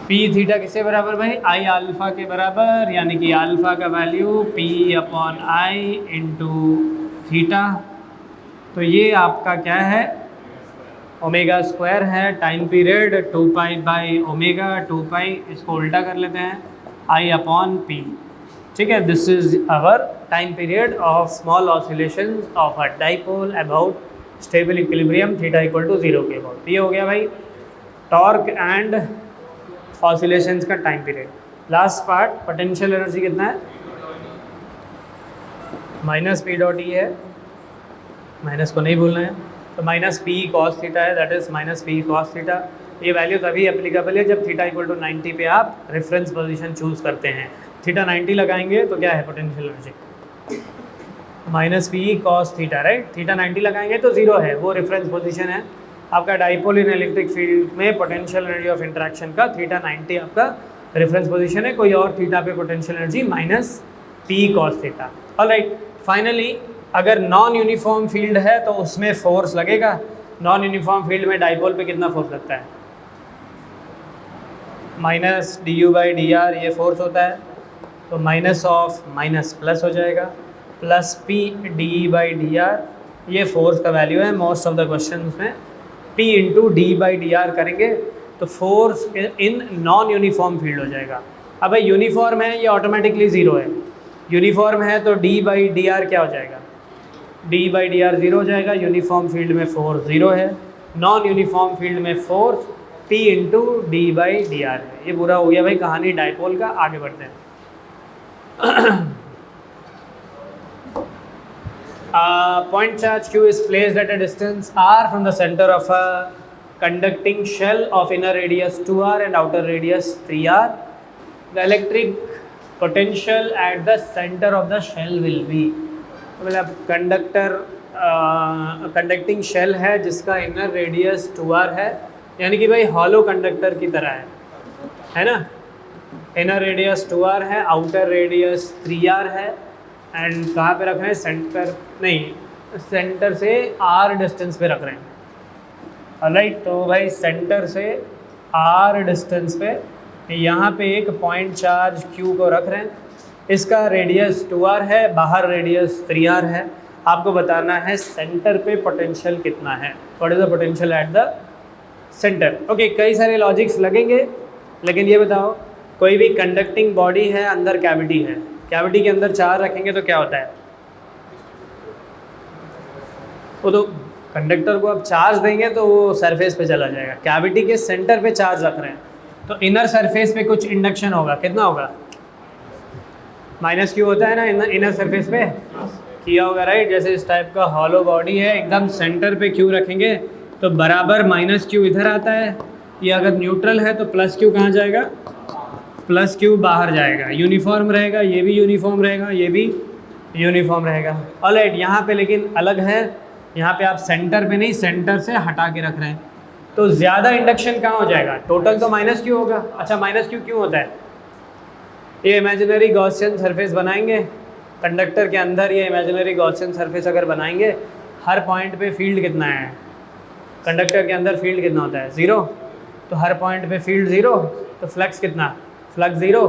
पी थीटा किससे बराबर भाई, आई अल्फ़ा के बराबर, यानी कि अल्फ़ा का value P upon I into theta. तो ये आपका क्या है, ओमेगा स्क्वायर है, time period 2 pi by omega 2 पाई, इसको उल्टा कर लेते हैं, आई अपॉन पी। ठीक है, this is our time period of small oscillation of a dipole about stable equilibrium theta equal to 0 के अबाउट। ये हो गया भाई टॉर्क एंड ऑसिलेशंस का time period. Last part, potential energy कितना है, माइनस पी डॉट ई है, minus को नहीं भूलना है, तो माइनस पी कॉस थीटा है, that is minus P cos theta. ये वैल्यू तभी एप्लीकेबल है जब थीटा इक्वल टू 90 पे आप रेफरेंस पोजीशन चूज़ करते हैं। थीटा 90 लगाएंगे तो क्या है potential energy, minus P cos theta, right. Theta 90 लगाएंगे तो 0 है, वो रेफरेंस पोजीशन है आपका डाइपोल इन इलेक्ट्रिक फील्ड में। पोटेंशियल एनर्जी ऑफ इंटरेक्शन का थीटा 90 आपका रेफरेंस पोजीशन है, कोई और थीटा पे potential energy minus P cos theta. Alright, finally अगर नॉन यूनिफॉर्म फील्ड है तो उसमें फोर्स लगेगा। नॉन यूनिफॉर्म फील्ड में डाइपोल पे कितना फोर्स लगता है, minus D you by D R, ये फोर्स होता है, तो माइनस ऑफ माइनस प्लस हो जाएगा, plus P D by D R, ये फोर्स का वैल्यू है मोस्ट ऑफ द क्वेश्चन में। P into D by D R करेंगे तो force in non uniform field हो जाएगा। अब भाई यूनिफॉर्म है, ये ऑटोमेटिकली 0 है, यूनिफॉर्म है तो D बाई डी आर क्या हो जाएगा, D बाई डी आर 0 हो जाएगा। यूनिफॉर्म फील्ड में फोर्स 0 है, नॉन यूनिफॉर्म फील्ड में force P into D by D R है। ये पूरा हो गया भाई कहानी डाइपोल का। आगे बढ़ते हैं। Point charge Q is placed at a distance r from the center of a conducting shell of inner radius 2r and outer radius 3r. The electric potential at the center of the shell will be, मतलब conducting shell है जिसका inner radius 2r है, यानी कि भाई hollow conductor की तरह है ना। इनर रेडियस 2r है, आउटर रेडियस 3r है, एंड कहाँ पे रख रहे हैं, सेंटर नहीं, सेंटर से r डिस्टेंस पे रख रहे हैं। ऑलराइट, तो भाई सेंटर से r डिस्टेंस पे यहाँ पे एक पॉइंट चार्ज q को रख रहे हैं, इसका रेडियस 2r है, बाहर रेडियस 3r है। आपको बताना है सेंटर पे पोटेंशियल कितना है, what is the potential at the centre. Okay, कई सारे लॉजिक्स लगेंगे, लेकिन ये बताओ कोई भी कंडक्टिंग बॉडी है, अंदर कैविटी है, कैविटी के अंदर चार्ज रखेंगे तो क्या होता है? वो तो कंडक्टर को अब चार्ज देंगे तो वो सरफेस पे चला जाएगा। कैविटी के सेंटर पे चार्ज रख रहे हैं तो इनर सरफेस पे कुछ इंडक्शन होगा, कितना होगा? -q होता है ना इनर सरफेस पे, किया होगा राइट। जैसे इस टाइप का हॉलो बॉडी है, एकदम सेंटर पे q रखेंगे तो बराबर -q इधर आता है। ये अगर न्यूट्रल है तो +q कहाँ जाएगा? +q बाहर जाएगा, यूनिफॉर्म रहेगा, ये भी यूनिफॉर्म रहेगा, ये भी यूनिफॉर्म रहेगा। ऑलराइट, यहाँ पे लेकिन अलग है, यहाँ पे आप सेंटर पे नहीं, सेंटर से हटा के रख रहे हैं तो ज़्यादा इंडक्शन कहाँ हो जाएगा? टोटल तो -q होगा। अच्छा, -q क्यों होता है? ये इमेजिनरी गॉसियन सरफेस बनाएंगे कंडक्टर के अंदर, ये इमेजिनरी गॉसियन सरफेस अगर बनाएंगे, हर पॉइंट पे फील्ड कितना है? कंडक्टर के अंदर फील्ड कितना होता है? 0। तो हर पॉइंट पे फील्ड 0, तो फ्लक्स कितना? फ्लक्स 0।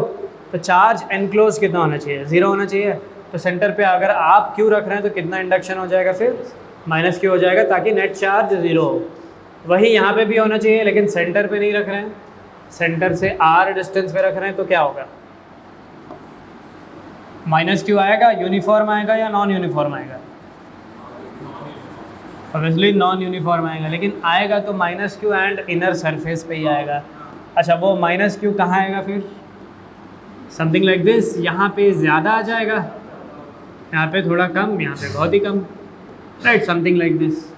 तो चार्ज एनक्लोज कितना होना चाहिए? 0 होना चाहिए। तो सेंटर पे अगर आप q रख रहे हैं तो कितना इंडक्शन हो जाएगा? फिर -q हो जाएगा, ताकि नेट चार्ज 0 हो। वही यहाँ पे भी होना चाहिए, लेकिन सेंटर पे नहीं रख रहे हैं, सेंटर से r डिस्टेंस पे रख रहे हैं, तो क्या होगा? -q आएगा, यूनिफॉर्म आएगा या नॉन यूनिफॉर्म आएगा? ऑब्वियसली नॉन यूनिफॉर्म आएगा, लेकिन आएगा तो -q एंड इनर सरफेस पे ही आएगा। अच्छा, वो -q कहाँ आएगा फिर? समथिंग लाइक दिस, यहाँ पे ज़्यादा आ जाएगा, यहाँ पे थोड़ा कम, यहाँ पे बहुत ही कम, राइट, समथिंग लाइक दिस।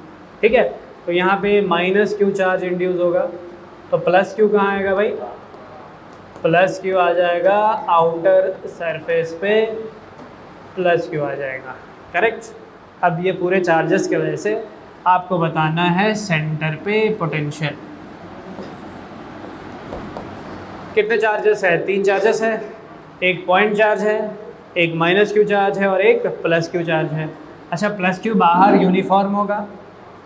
ठीक है, तो यहाँ पे -q चार्ज इंड्यूस होगा, तो +q कहाँ आएगा भाई? +q आ जाएगा आउटर सरफेस पे, +q आ जाएगा, करेक्ट। अब ये पूरे चार्जेस की वजह से आपको बताना है सेंटर पे पोटेंशियल। कितने चार्जेस है? 3 चार्जेस है, एक पॉइंट चार्ज है, एक -q चार्ज है और एक +q चार्ज है। अच्छा, +q बाहर यूनिफॉर्म होगा,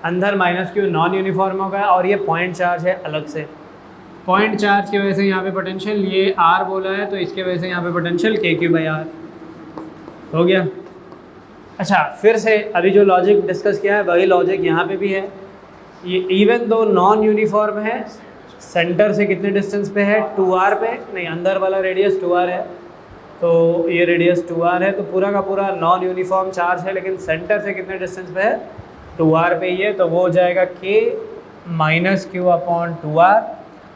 अंदर -q नॉन यूनिफॉर्म होगा, और ये पॉइंट चार्ज है अलग से। पॉइंट चार्ज की वजह से यहाँ पे पोटेंशियल, ये r बोला है तो इसके वजह से यहाँ पे पोटेंशियल kq/r हो गया। अच्छा, फिर से अभी जो लॉजिक डिस्कस किया है वही लॉजिक यहाँ पे भी है। ये इवन दो नॉन यूनिफॉर्म है, सेंटर से कितने डिस्टेंस पे है? 2r पे, नहीं, अंदर वाला रेडियस 2r है, तो ये रेडियस 2r है, तो पूरा का पूरा नॉन यूनिफॉर्म चार्ज है, लेकिन सेंटर से कितने डिस्टेंस पे है? 2r पे ही है, तो वो हो जाएगा k -q/2r।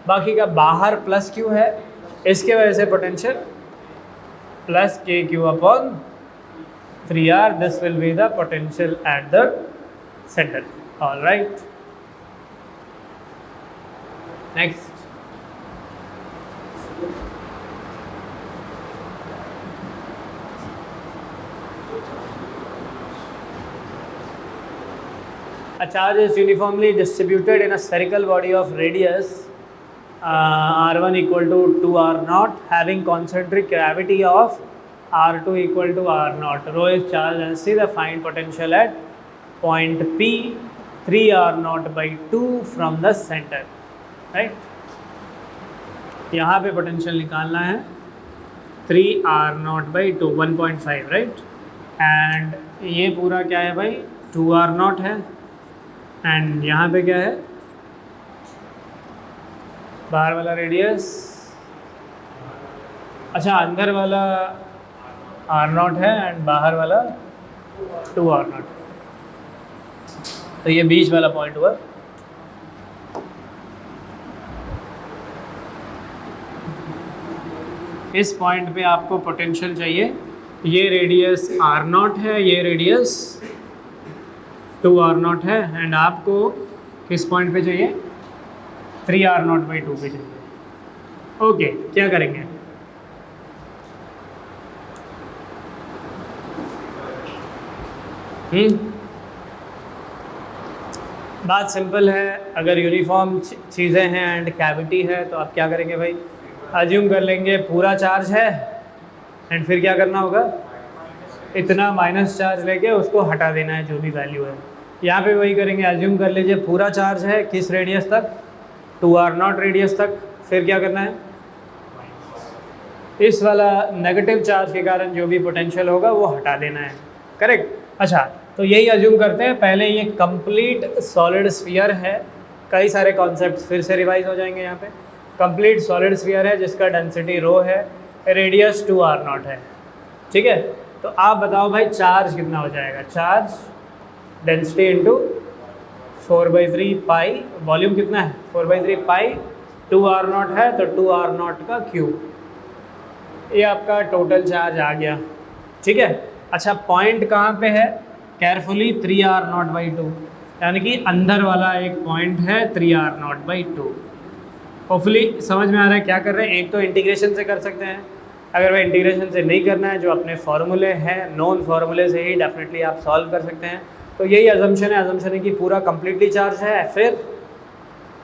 बाकी का बाहर +q है, इसके वजह से potential +kq/3r, this will be the potential at the center. All right, next. A charge is uniformly distributed in a spherical body of radius r1 equal to 2r0, having concentric gravity of r2 equal to r0. Rho is charge density. The find potential at point P 3r0/2 from the center. Right? यहाँ पे potential निकालना है 3r0/2, 1.5, right. And ये पूरा क्या है भाई? 2r0 है, एंड यहाँ पे क्या है? बाहर वाला रेडियस, अच्छा अंदर वाला r0 है एंड बाहर वाला 2r0, तो ये बीच वाला पॉइंट हुआ। इस पॉइंट पे आपको पोटेंशियल चाहिए, ये रेडियस r0 है, ये रेडियस 2r0 है, एंड आपको किस पॉइंट पे चाहिए? 3r0/2 पे चाहिए। ओके, क्या करेंगे? बात सिंपल है, अगर यूनिफॉर्म चीज़ें हैं एंड कैविटी है तो आप क्या करेंगे भाई? अज्यूम कर लेंगे पूरा चार्ज है, एंड फिर क्या करना होगा? इतना माइनस चार्ज लेके उसको हटा देना है जो भी वैल्यू है। यहाँ पे वही करेंगे, अज्यूम कर लीजिए पूरा चार्ज है, किस रेडियस तक? 2r0 रेडियस तक। फिर क्या करना है, इस वाला नेगेटिव चार्ज के कारण जो भी पोटेंशियल होगा वो हटा देना है। करेक्ट। अच्छा, तो यही अज्यूम करते हैं, पहले ये कंप्लीट सॉलिड स्फीयर है। कई सारे कॉन्सेप्ट्स फिर से रिवाइज हो जाएंगे यहाँ पे। कंप्लीट सॉलिड स्फीयर है जिसका डेंसिटी रो है, रेडियस 2r0 है। ठीक है, तो आप बताओ भाई चार्ज कितना हो जाएगा। चार्ज डेंसिटी इंटू 4/3 पाई, वॉल्यूम कितना है 4/3 पाई, 2r0 है तो 2r0 का क्यूब, ये आपका टोटल चार्ज आ गया। ठीक है। अच्छा, पॉइंट कहाँ पे है, केयरफुली 3r0/2, यानी कि अंदर वाला एक पॉइंट है 3r0/2। होपफुली समझ में आ रहा है क्या कर रहे हैं। एक तो इंटीग्रेशन से कर सकते हैं, अगर वह इंटीग्रेशन से नहीं करना है, जो अपने फार्मूले हैं नॉन फार्मूले से ही डेफिनेटली आप सॉल्व कर सकते हैं। तो यही अजम्पशन है कि पूरा कम्प्लीटली चार्ज है, फिर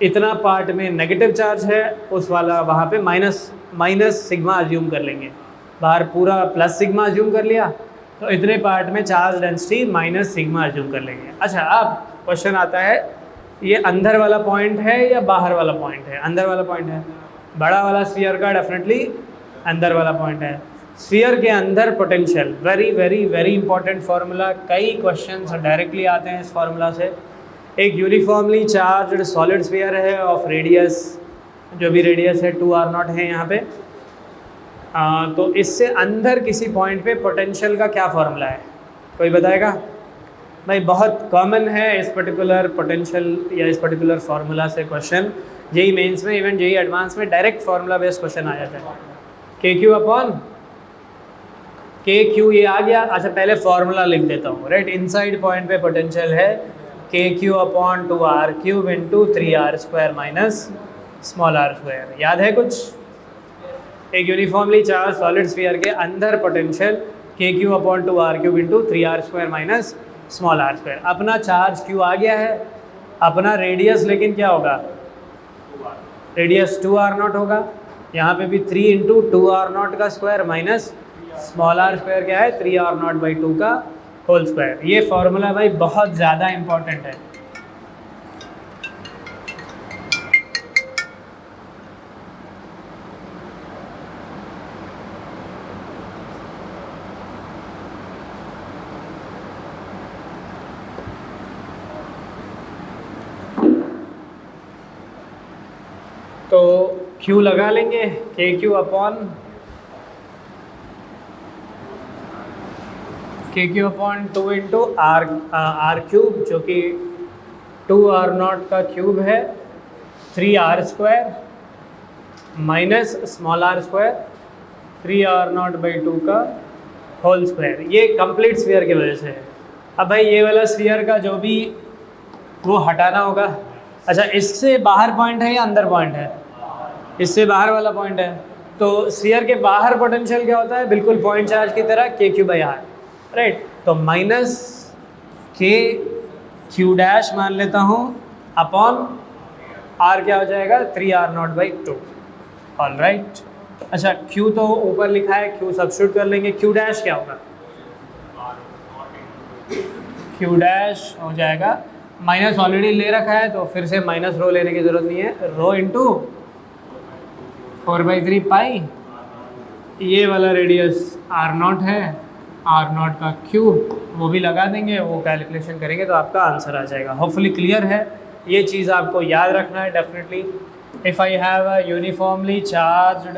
इतना पार्ट में नेगेटिव चार्ज है, उस वाला वहाँ पे माइनस सिग्मा अज्यूम कर लेंगे। बाहर पूरा प्लस सिग्मा अज्यूम कर लिया, तो इतने पार्ट में charge density minus sigma assume कर लेंगे। अच्छा, अब क्वेश्चन आता है, ये अंदर वाला पॉइंट है या बाहर वाला पॉइंट है। अंदर वाला पॉइंट है, बड़ा वाला स्फीयर का डेफिनेटली अंदर वाला पॉइंट है। स्फीयर के अंदर potential, very very very important formula, कई क्वेश्चंस डायरेक्टली आते हैं इस फार्मूला से। एक यूनिफॉर्मली चार्ज्ड सॉलिड स्फीयर है ऑफ रेडियस, जो भी रेडियस है 2r0 है यहाँ पे। तो इससे अंदर किसी पॉइंट पे पोटेंशियल का क्या फार्मूला है, कोई बताएगा भाई। बहुत कॉमन है इस पर्टिकुलर पोटेंशियल या इस पर्टिकुलर फार्मूला से क्वेश्चन, जेई मेंस में, इवन जेई एडवांस में डायरेक्ट फार्मूला बेस्ड क्वेश्चन आ जाता है। KQ अपॉन KQ, ये आ गया। अच्छा, पहले फार्मूला लिख देता हूँ, राइट। इनसाइड पॉइंट पे पोटेंशियल है KQ upon 2r³ into 3r² minus small r²। याद है कुछ। एक यूनिफॉर्मली चार्ज सॉलिड स्फीयर के अंदर potential KQ upon 2r³ into 3r² minus small r²। अपना चार्ज Q आ गया है, अपना रेडियस लेकिन क्या होगा, रेडियस 2r0 होगा। यहाँ पे भी 3 इंटू 2r0 का स्क्वायर माइनस स्मॉल r² क्या है 3r0/2 का होल स्क्वायर। ये फॉर्मूला भाई बहुत ज़्यादा इम्पॉर्टेंट है। तो Q लगा लेंगे, KQ अपॉन (2) इंटू r³ जो कि 2r0 का क्यूब है, 3r² minus small r² 3r0/2 का होल स्क्वायर। ये कंप्लीट स्फीयर की वजह से है। अब भाई ये वाला स्फीयर का जो भी वो हटाना होगा। अच्छा, इससे बाहर पॉइंट है या अंदर पॉइंट है, इससे बाहर वाला पॉइंट है। तो स्फीयर के बाहर पोटेंशियल क्या होता है, बिल्कुल पॉइंट चार्ज की तरह KQ/R, राइट। तो माइनस KQ' मान लेता हूँ अपॉन R क्या हो जाएगा 3r0/2, ऑल राइट। अच्छा, Q तो ऊपर लिखा है, Q सब्स्टिट्यूट कर लेंगे। Q' क्या होगा, Q' हो जाएगा, माइनस ऑलरेडी ले रखा है तो फिर से माइनस रो लेने की ज़रूरत नहीं है, रो इंटू 4/3 पाई, ये वाला रेडियस r0 है, r0 का क्यूब वो भी लगा देंगे, वो कैलकुलेशन करेंगे तो आपका आंसर आ जाएगा। होपफुली क्लियर है, ये चीज़ आपको याद रखना है definitely. If I have a uniformly charged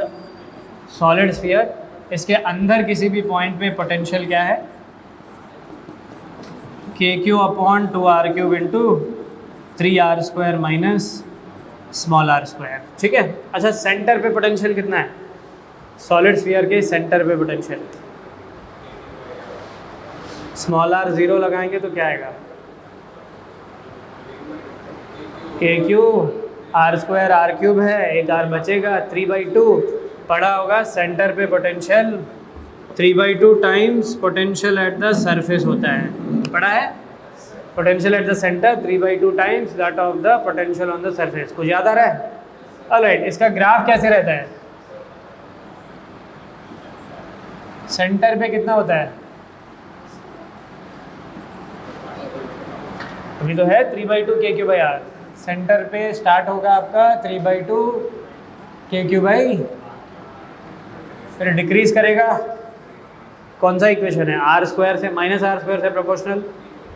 solid sphere, इसके अंदर किसी भी पॉइंट में पोटेंशियल क्या है KQ upon 2r³ into 3r² minus small r², ठीक है। अच्छा, सेंटर पे पोटेंशियल कितना है, सॉलिड स्फीयर के सेंटर पे पोटेंशियल, स्मॉल r 0 लगाएंगे तो क्या आएगा, KQ r² r³ है, एक r बचेगा 3/2, पड़ा होगा सेंटर पे potential 3/2 times potential at the surface होता है, पड़ा है potential at the centre 3/2 times that of the potential on the surface. कुछ याद आ रहा है, ऑलराइट। इसका ग्राफ कैसे रहता है, सेंटर पे कितना होता है, अभी तो है 3/2 KQ/R, सेंटर पे स्टार्ट होगा आपका 3/2 KQ/, फिर डिक्रीज करेगा। कौन सा इक्वेशन है? आर स्क्वायर से माइनस आर स्क्वायर से प्रोपोर्शनल,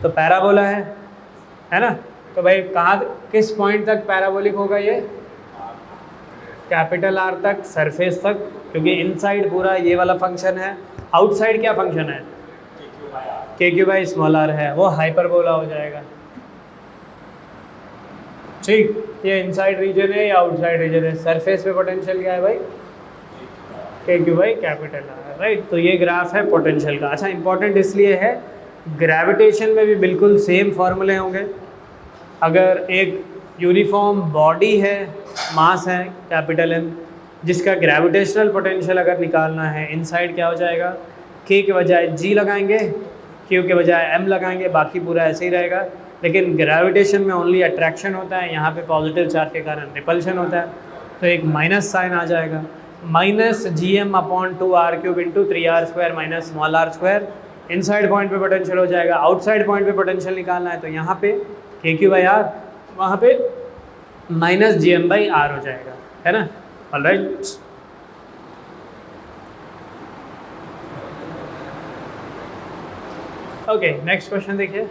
तो पैराबोला है ना। तो भाई कहाँ किस पॉइंट तक पैराबोलिक होगा ये? कैपिटल आर तक, सरफेस तक, क्योंकि इनसाइड पूरा ये वाला फंक्शन है, आउटसाइड क्या फंक्शन है? KQ/r है, वो हाइपरबोला हो जाएगा। ठीक, ये इनसाइड रीजन है या आउटसाइड रीजन है? सरफेस पे पोटेंशियल क्या है भाई? KQ/R, right. तो ये ग्राफ है पोटेंशियल का। अच्छा, इंपॉर्टेंट इसलिए है, ग्रेविटेशन में भी बिल्कुल सेम फॉर्मूले होंगे। अगर एक यूनिफॉर्म बॉडी है, मास है कैपिटल M, जिसका ग्रेविटेशनल पोटेंशियल अगर निकालना है, इनसाइड क्या हो जाएगा? K के बजाय G लगाएंगे, Q के बजाय M लगाएंगे, बाकी पूरा ऐसे ही रहेगा। लेकिन ग्रेविटेशन में ओनली अट्रैक्शन होता है, यहाँ पे पॉजिटिव चार्ज के कारण रिपल्शन होता है, तो एक माइनस साइन आ जाएगा, -Gm/2r³ × 3r² minus small r square. Inside point पे पोटेंशियल हो जाएगा, आउटसाइड पॉइंट पे पोटेंशियल निकालना है, तो यहाँ पे KQ/R, वहाँ पे -Gm/r हो जाएगा, है ना। ऑलराइट, ओके, नेक्स्ट क्वेश्चन देखिए।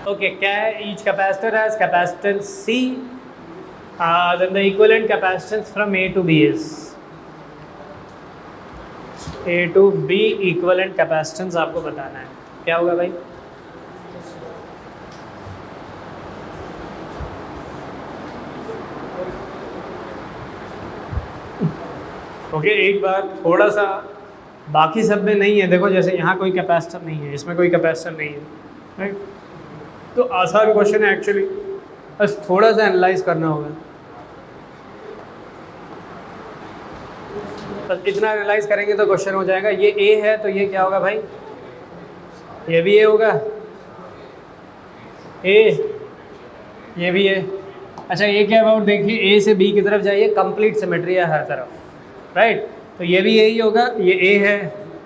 Okay, each capacitor has capacitance C, then the equivalent capacitance from A to B is A to B equivalent capacitance आपको बताना है। क्या होगा भाई? ओके, एक बार थोड़ा सा बाकी सब में नहीं है, देखो जैसे यहाँ कोई कैपेसिटर नहीं है, इसमें कोई कैपेसिटर नहीं है, राइट। तो आसान क्वेश्चन है एक्चुअली, बस थोड़ा सा एनालाइज करना होगा। बस इतना एनालाइज करेंगे तो क्वेश्चन हो जाएगा। ये A है तो ये क्या होगा भाई? ये भी A होगा, A, ये भी A। अच्छा, ये क्या अबाउट देखिए, A से B की तरफ जाइए, कंप्लीट सिमेट्री है हर तरफ, राइट। तो ये भी A ही होगा, ये A है,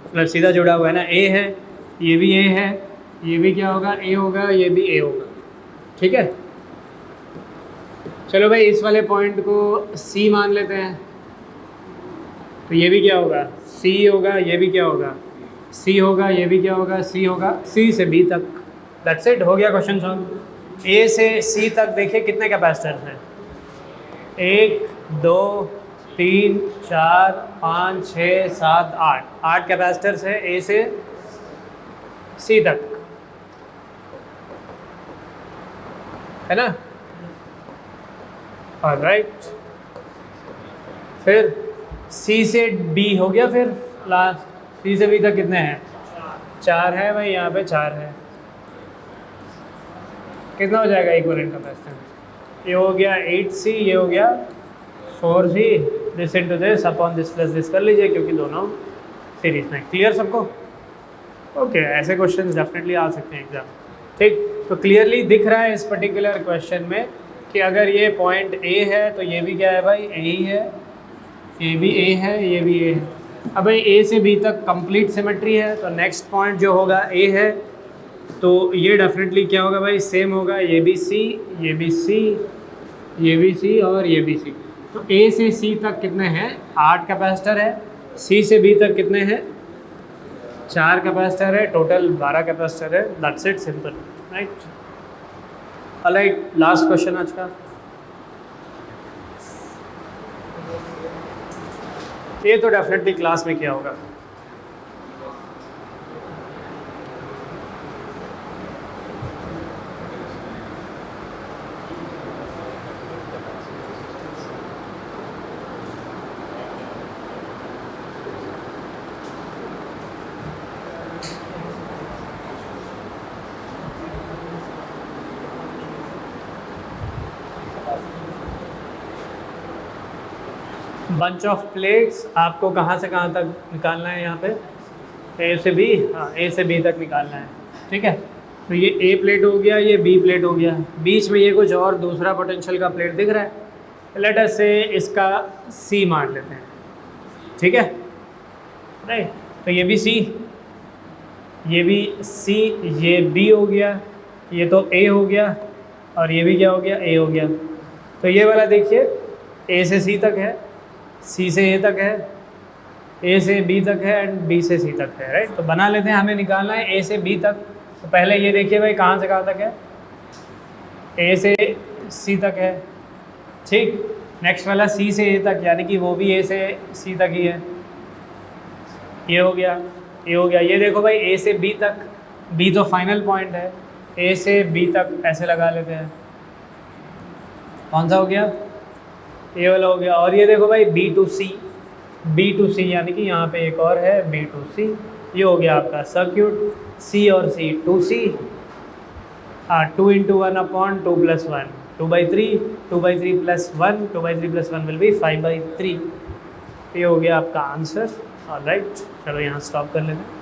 मतलब सीधा जुड़ा हुआ है ना, A है, ये भी A है, ये भी क्या होगा? A होगा, ये भी A होगा, ठीक है। चलो भाई, इस वाले पॉइंट को C मान लेते हैं, तो ये भी क्या होगा? C होगा, ये भी क्या होगा? C होगा, ये भी क्या होगा? C होगा। C से B तक, दैट्स इट, हो गया क्वेश्चन सॉल्व। A से C तक देखिए कितने कैपेसिटर्स हैं? 1 2 3 4 5 6 7 8 कैपेसिटर्स है A से C तक, है ना। ऑलराइट, फिर C से D हो गया, फिर लास्ट C से B तक कितने हैं? 4 है भाई, यहाँ पे 4 है। कितना हो जाएगा इक्विवेलेंट कैपेसिटेंस? ये हो गया 8C, ये हो गया 4C, this into this upon this plus this कर लीजिए, क्योंकि दोनों सीरीज में। क्लियर सबको? ओके, ऐसे क्वेश्चंस डेफिनेटली आ सकते हैं एग्जाम, ठीक। तो क्लियरली दिख रहा है इस पर्टिकुलर क्वेश्चन में कि अगर ये पॉइंट A है तो ये भी क्या है भाई? A ही है, ये भी A है, ये भी A है। अब भाई A से B तक कंप्लीट सिमेट्री है, तो नेक्स्ट पॉइंट जो होगा A है, तो ये डेफिनेटली क्या होगा भाई, सेम होगा, ये भी सी, ये भी सी, ये भी सी और ये भी सी। तो ए से सी तक कितने हैं, 8 कैपेसिटर है, सी से बी तक कितने हैं, 4 कैपेसिटर है, टोटल 12 कैपेसिटर है। That's it, simple, right. Alright, last question आज का। ये तो डेफिनेटली क्लास में किया होगा। बंच ऑफ प्लेट्स आपको कहाँ से कहाँ तक निकालना है, यहाँ पे ए से बी, हाँ ए से बी तक निकालना है, ठीक है। तो ये ए प्लेट हो गया, ये बी प्लेट हो गया, बीच में ये कुछ और दूसरा पोटेंशियल का प्लेट दिख रहा है, लेट अस से इसका सी मान लेते हैं, ठीक है, राइट। तो ये भी सी, ये भी सी, ये बी हो गया, ये तो ए हो गया, और ये भी क्या हो गया, ए हो गया। तो ये वाला देखिए ए से सी तक है, सी से ए तक है, ए से बी तक है एंड बी से सी तक है, राइट। तो बना लेते हैं, हमें निकालना है ए से बी तक। तो पहले ये देखिए भाई कहाँ से कहाँ तक है, ए से सी तक है, ठीक। नेक्स्ट वाला सी से ए तक, यानी कि वो भी ए से सी तक ही है, ये हो गया, ये हो गया। ये देखो भाई ए से बी तक, बी तो फाइनल पॉइंट है, ए से बी तक ऐसे लगा लेते हैं, कौन सा हो गया, ये वाला हो गया। और ये देखो भाई B to C, B to C यानी कि यहाँ पे एक और है बी टू सी, ये हो गया आपका सर्क्यूट, सी और सी, टू सी, हाँ 2 × 1/2 + 1, 2/3, 2/3 + 1, 2/3 + 1 विल बी 5/3। ये हो गया आपका आंसर। ऑलराइट, चलो यहाँ स्टॉप कर लेते हैं।